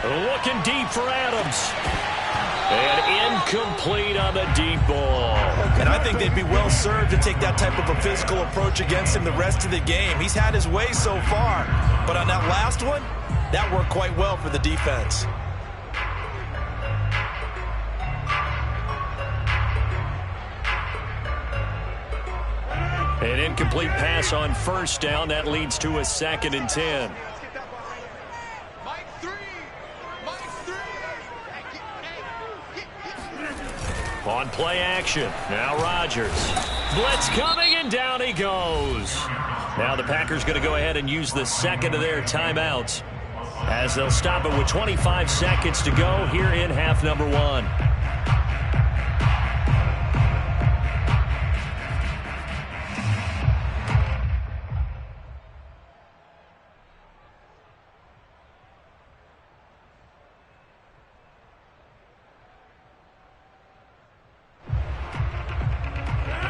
Looking deep for Adams. And incomplete on the deep ball. And I think they'd be well served to take that type of a physical approach against him the rest of the game. He's had his way so far. But on that last one, that worked quite well for the defense. An incomplete pass on 1st down. That leads to a 2nd and 10. On play action. Now Rodgers. Blitz coming, and down he goes. Now the Packers going to go ahead and use the 2nd of their timeouts as they'll stop it with 25 seconds to go here in half number 1.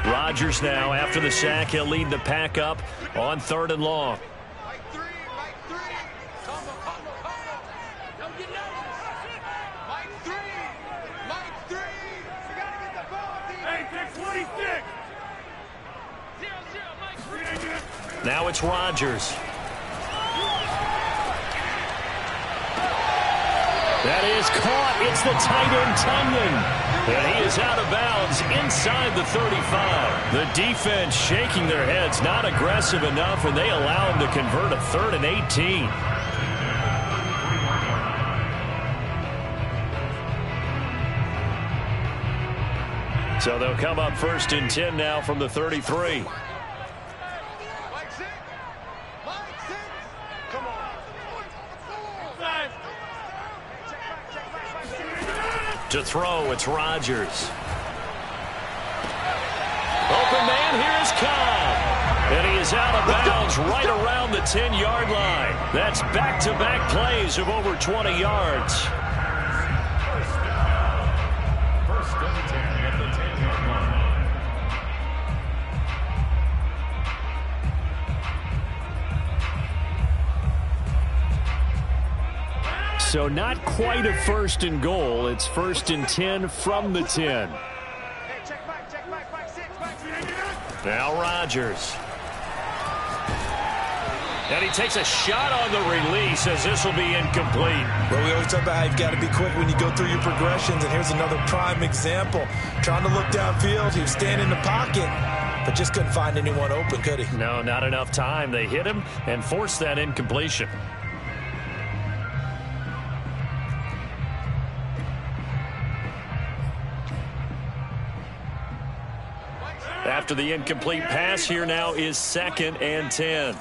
Rodgers now, after the sack, he'll lead the pack up on 3rd and long. Now it's Rodgers. That is caught. It's the tight end, Tunyon. And he is out of bounds inside the 35. The defense shaking their heads, not aggressive enough, and they allow him to convert a 3rd and 18. So they'll come up 1st and 10 now from the 33. To throw, it's Rodgers. Open man, here is Cobb. And he is out of bounds right around the 10-yard line. That's back-to-back plays of over 20 yards. First and 10 at the 10-yard line. So not quite a 1st and goal. It's 1st and 10 from the 10. Now Rodgers. And he takes a shot on the release as this will be incomplete. Well, we always talk about how you've got to be quick when you go through your progressions, and here's another prime example. Trying to look downfield, he was staying in the pocket, but just couldn't find anyone open, could he? No, not enough time. They hit him and forced that incompletion. After the incomplete pass, here now is 2nd and 10.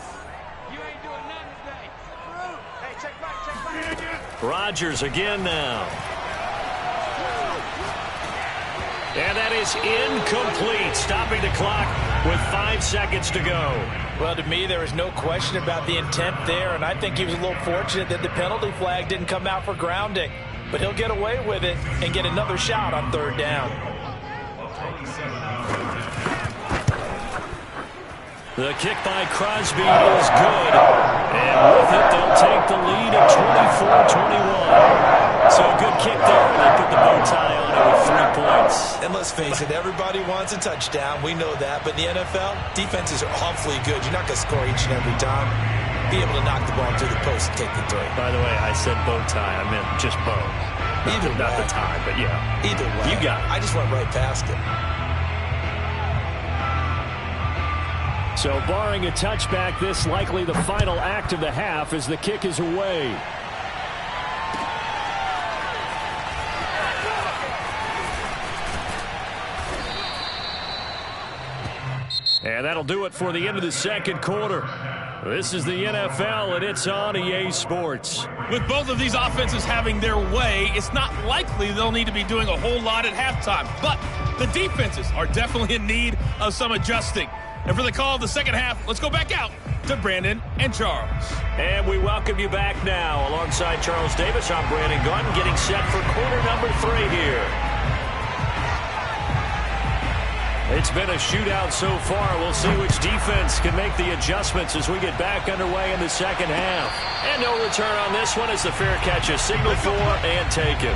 Rodgers again now. And that is incomplete, stopping the clock with 5 seconds to go. Well, to me, there was no question about the intent there, and I think he was a little fortunate that the penalty flag didn't come out for grounding. But he'll get away with it and get another shot on 3rd down. The kick by Crosby is good. And with it, they'll take the lead at 24-21. So a good kick there. They put the bow tie on it with 3 points. And let's face it, everybody wants a touchdown. We know that. But in the NFL, defenses are awfully good. You're not going to score each and every time. Be able to knock the ball through the post and take the 3. By the way, I said bow tie. I meant just bow. Either way. Not the tie, but yeah. Either way. You got it. I just went right past it. So barring a touchback, this likely the final act of the half as the kick is away. And that'll do it for the end of the 2nd quarter. This is the NFL, and it's on EA Sports. With both of these offenses having their way, it's not likely they'll need to be doing a whole lot at halftime. But the defenses are definitely in need of some adjusting. And for the call of the 2nd half, let's go back out to Brandon and Charles. And we welcome you back now. Alongside Charles Davis, I'm Brandon Gaudin, getting set for quarter number 3 here. It's been a shootout so far. We'll see which defense can make the adjustments as we get back underway in the 2nd half. And no return on this one as the fair catch is signaled for and taken.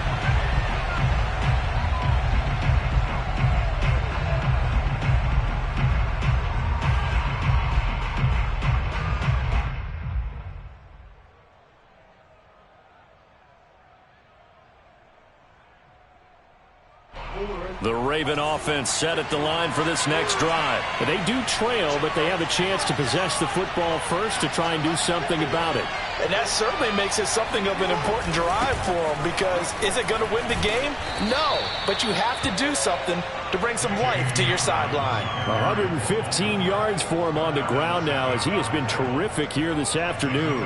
The Raven offense set at the line for this next drive. They do trail, but they have a chance to possess the football first to try and do something about it. And that certainly makes it something of an important drive for them, because is it going to win the game? No, but you have to do something to bring some life to your sideline. 115 yards for him on the ground now as he has been terrific here this afternoon.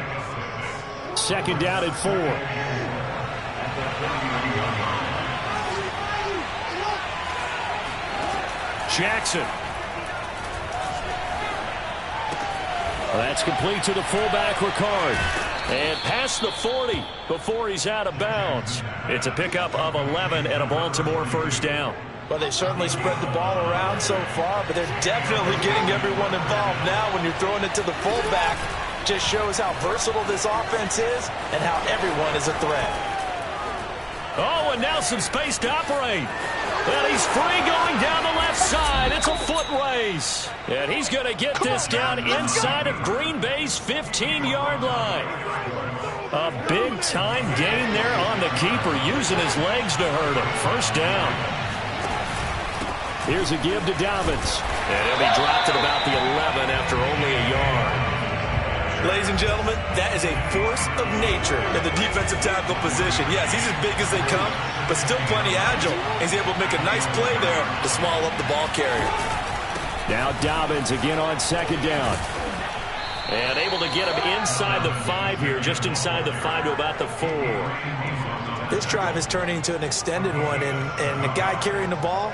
2nd down and 4. Jackson. That's complete to the fullback, Ricard. And past the 40 before he's out of bounds. It's a pickup of 11 and a Baltimore 1st down. Well, they certainly spread the ball around so far, but they're definitely getting everyone involved now when you're throwing it to the fullback. Just shows how versatile this offense is and how everyone is a threat. Oh, and now some space to operate. And he's free going down the left side. It's a foot race. And he's going to get this down inside of Green Bay's 15-yard line. A big-time gain there on the keeper, using his legs to hurt him. 1st down. Here's a give to Dobbins. And he'll be dropped at about the 11 after only a yard. Ladies and gentlemen, that is a force of nature in the defensive tackle position. Yes, he's as big as they come, but still plenty agile. He's able to make a nice play there to small up the ball carrier. Now Dobbins again on 2nd down. And able to get him inside the 5 here, just inside the 5 to about the 4. This drive is turning into an extended one, and the guy carrying the ball,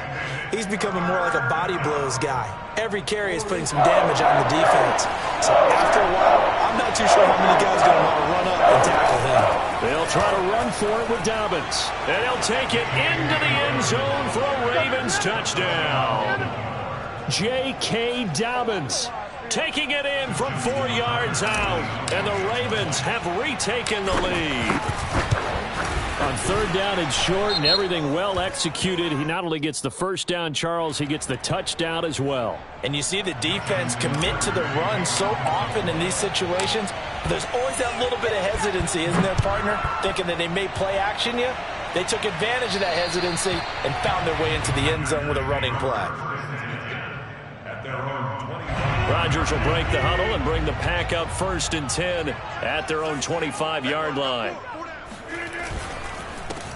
he's becoming more like a body blows guy. Every carry is putting some damage on the defense. So after a while, I'm not too sure how many guys are going to want to run up and tackle him. They'll try to run for it with Dobbins. And he'll take it into the end zone for a Ravens touchdown. J.K. Dobbins taking it in from 4 yards out. And the Ravens have retaken the lead. On 3rd down and short, and everything well executed. He not only gets the 1st down, Charles, he gets the touchdown as well. And you see the defense commit to the run so often in these situations. There's always that little bit of hesitancy, isn't there, partner? Thinking that they may play action you. They took advantage of that hesitancy and found their way into the end zone with a running play. Rodgers will break the huddle and bring the pack up 1st and 10 at their own 25-yard line.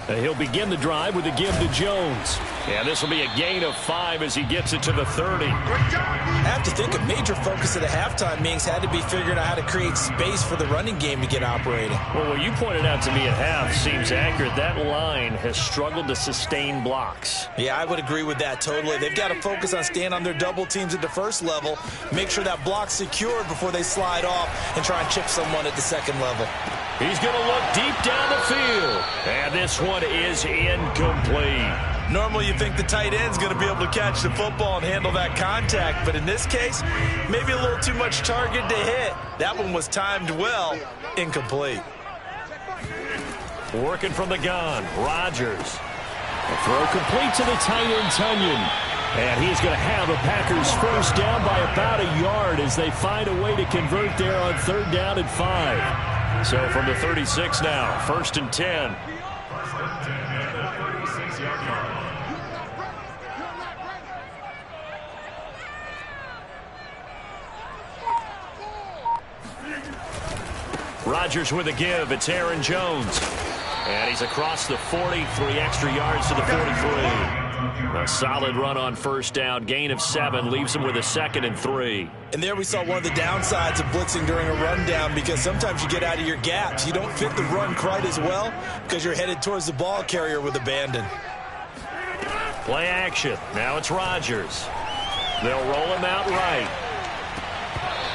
He'll begin the drive with a give to Jones. And this will be a gain of 5 as he gets it to the 30. I have to think a major focus of the halftime meetings had to be figuring out how to create space for the running game to get operating. Well, what you pointed out to me at half seems accurate. That line has struggled to sustain blocks. Yeah, I would agree with that totally. They've got to focus on staying on their double teams at the first level, make sure that block's secured before they slide off and try and chip someone at the second level. He's going to look deep down the field. And this one is incomplete. Normally you think the tight end's going to be able to catch the football and handle that contact, but in this case, maybe a little too much target to hit. That one was timed well. Incomplete. Working from the gun, Rodgers. A throw complete to the tight end, Tunyon. And he's going to have a Packers first down by about a yard as they find a way to convert there on 3rd down and 5. So from the 36 now, 1st and 10. Rodgers with a give. It's Aaron Jones. And he's across the 40, 3 extra yards to the 43. A solid run on 1st down. Gain of 7 leaves him with a 2nd and 3. And there we saw one of the downsides of blitzing during a rundown, because sometimes you get out of your gaps. You don't fit the run quite as well because you're headed towards the ball carrier with abandon. Play action. Now it's Rodgers. They'll roll him out right.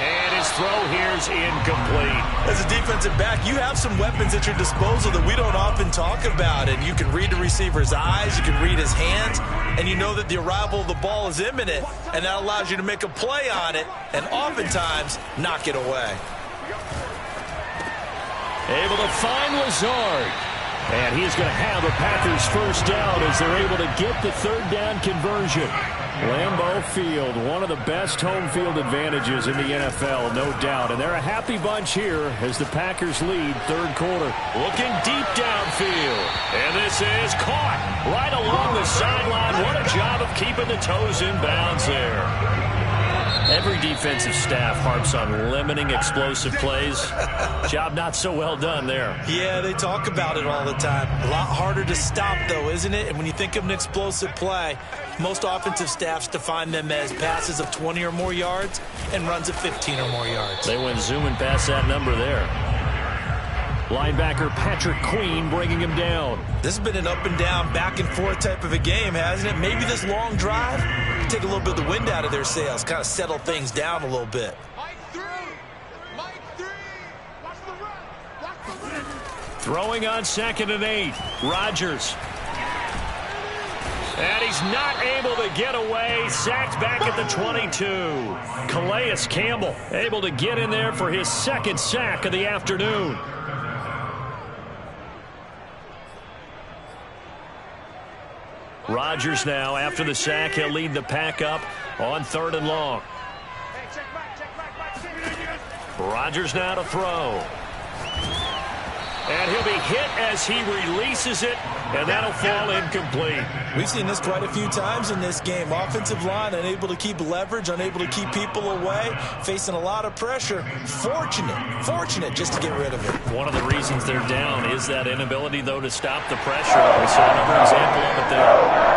And his throw here's incomplete. As a defensive back, you have some weapons at your disposal that we don't often talk about. And you can read the receiver's eyes, you can read his hands, and you know that the arrival of the ball is imminent. And that allows you to make a play on it and oftentimes knock it away. Able to find Lazard. And he's going to have a Packers first down as they're able to get the 3rd down conversion. Lambeau Field, one of the best home field advantages in the NFL, no doubt. And they're a happy bunch here as the Packers lead 3rd quarter. Looking deep downfield. And this is caught right along the sideline. What a job of keeping the toes in bounds there. Every defensive staff harps on limiting explosive plays. Job not so well done there. Yeah, they talk about it all the time. A lot harder to stop, though, isn't it? And when you think of an explosive play, most offensive staffs define them as passes of 20 or more yards and runs of 15 or more yards. They went zooming past that number there. Linebacker Patrick Queen bringing him down. This has been an up and down, back and forth type of a game, hasn't it? Maybe this long drive can take a little bit of the wind out of their sails, kind of settle things down a little bit. Throwing on 2nd and 8. Rodgers. And he's not able to get away. Sacked back at the 22. Calais Campbell able to get in there for his 2nd sack of the afternoon. Rodgers now, after the sack, he'll lead the pack up on 3rd and long. Rodgers now to throw. And he'll be hit as he releases it, and that'll fall incomplete. We've seen this quite a few times in this game. Offensive line unable to keep leverage, unable to keep people away, facing a lot of pressure. Fortunate just to get rid of it. One of the reasons they're down is that inability, though, to stop the pressure. We saw another example of it there.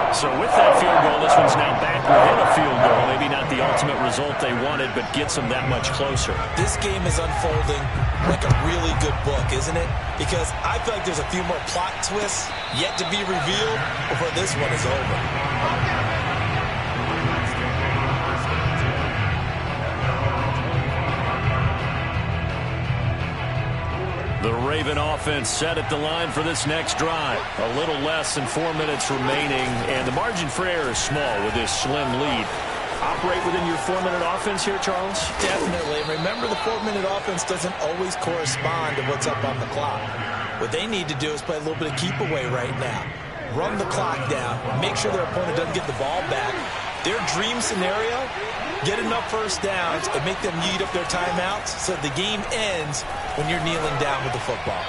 So with that field goal, this one's now back within a field goal. Maybe not the ultimate result they wanted, but gets them that much closer. This game is unfolding like a really good book, isn't it? Because I feel like there's a few more plot twists yet to be revealed before this one is over. The Raven offense set at the line for this next drive. A little less than 4 minutes remaining, and the margin for error is small with this slim lead. Operate within your 4-minute offense here, Charles? Definitely. And remember, the 4-minute offense doesn't always correspond to what's up on the clock. What they need to do is play a little bit of keep away right now. Run the clock down. Make sure their opponent doesn't get the ball back. Their dream scenario, get enough first downs and make them eat up their timeouts so the game ends when you're kneeling down with the football.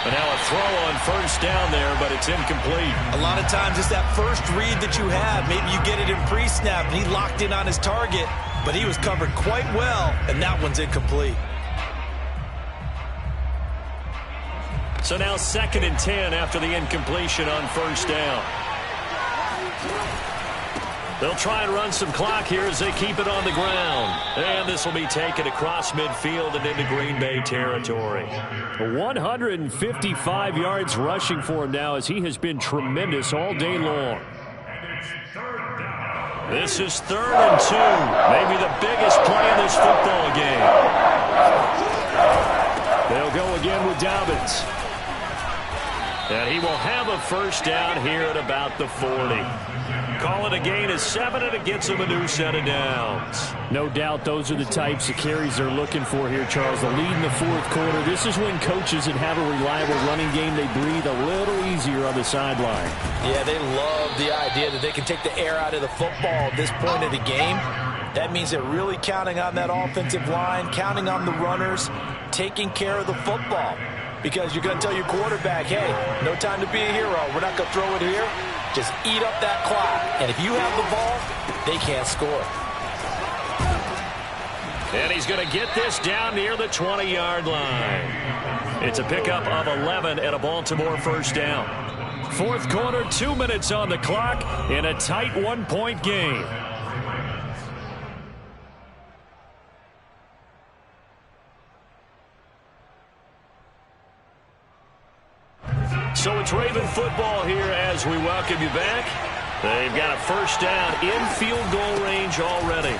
And now a throw on 1st down there, but it's incomplete. A lot of times it's that first read that you have. Maybe you get it in pre-snap and he locked in on his target, but he was covered quite well, and that one's incomplete. So now 2nd and 10 after the incompletion on first down. They'll try and run some clock here as they keep it on the ground. And this will be taken across midfield and into Green Bay territory. 155 yards rushing for him now as he has been tremendous all day long. This is 3rd and 2. Maybe the biggest play in this football game. They'll go again with Dobbins. And he will have a first down here at about the 40. Call it a gain of 7, and it gets him a new set of downs. No doubt those are the types of carries they're looking for here, Charles. The lead in the 4th quarter. This is when coaches that have a reliable running game, they breathe a little easier on the sideline. Yeah, they love the idea that they can take the air out of the football at this point of the game. That means they're really counting on that offensive line, counting on the runners, taking care of the football. Because you're going to tell your quarterback, hey, no time to be a hero. We're not going to throw it here. Just eat up that clock. And if you have the ball, they can't score. And he's going to get this down near the 20-yard line. It's a pickup of 11 and a Baltimore first down. 4th quarter, 2 minutes on the clock in a tight 1-point game. So it's Raven football here as we welcome you back. They've got a first down in field goal range already.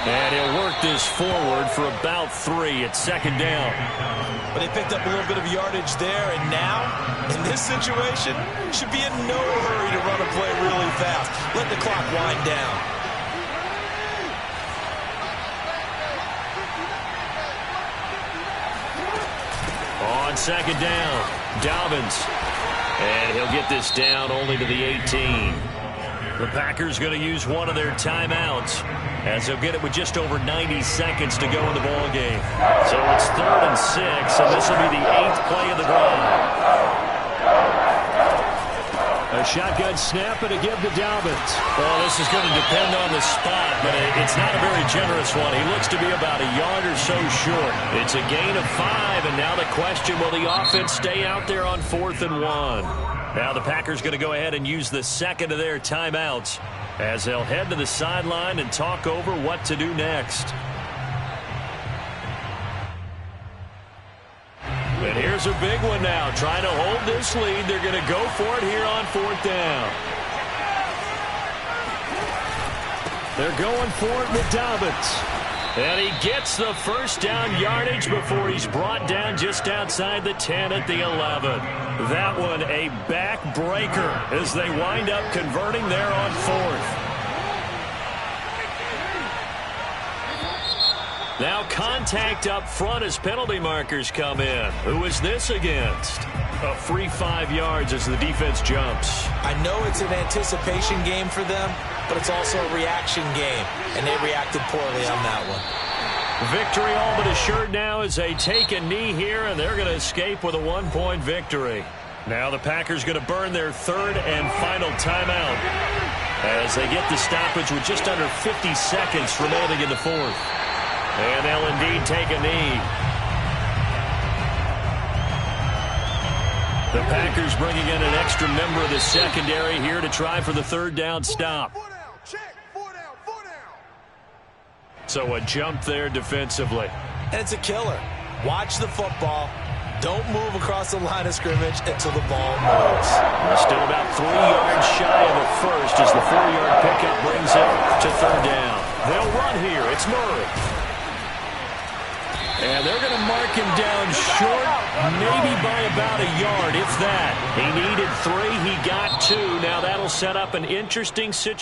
And he'll work this forward for about 3 at 2nd down. But they picked up a little bit of yardage there, and now, in this situation, should be in no hurry to run a play really fast. Let the clock wind down. On 2nd down, Dobbins. And he'll get this down only to the 18. The Packers going to use one of their timeouts as they'll get it with just over 90 seconds to go in the ball game. So it's 3rd and 6, and this will be the 8th play of the drive. A shotgun snap and a give to Dobbins. Well, this is going to depend on the spot, but it's not a very generous one. He looks to be about a yard or so short. It's a gain of 5, and now the question, will the offense stay out there on 4th and 1? Now the Packers going to go ahead and use the 2nd of their timeouts as they'll head to the sideline and talk over what to do next. And here's a big one now. Trying to hold this lead. They're going to go for it here on 4th down. They're going for it with Dobbins. And he gets the first down yardage before he's brought down just outside the 10 at the 11. That one a backbreaker as they wind up converting there on 4th. Now contact up front as penalty markers come in. Who is this against? A free 5 yards as the defense jumps. I know it's an anticipation game for them, but it's also a reaction game, and they reacted poorly on that one. Victory all but assured now as they take a knee here, and they're going to escape with a 1-point victory. Now the Packers going to burn their 3rd and final timeout as they get the stoppage with just under 50 seconds remaining in the 4th. And they'll indeed take a knee. The Packers bringing in an extra member of the secondary here to try for the 3rd down stop. 4 down, check, 4 down, 4 down. So a jump there defensively. And it's a killer. Watch the football. Don't move across the line of scrimmage until the ball moves. Still about 3 yards shy of a first as the 4-yard pickup brings it to 3rd down. They'll run here. It's Murray. And they're going to mark him down short, maybe by about a yard, if that. He needed 3. He got 2. Now that'll set up an interesting situation.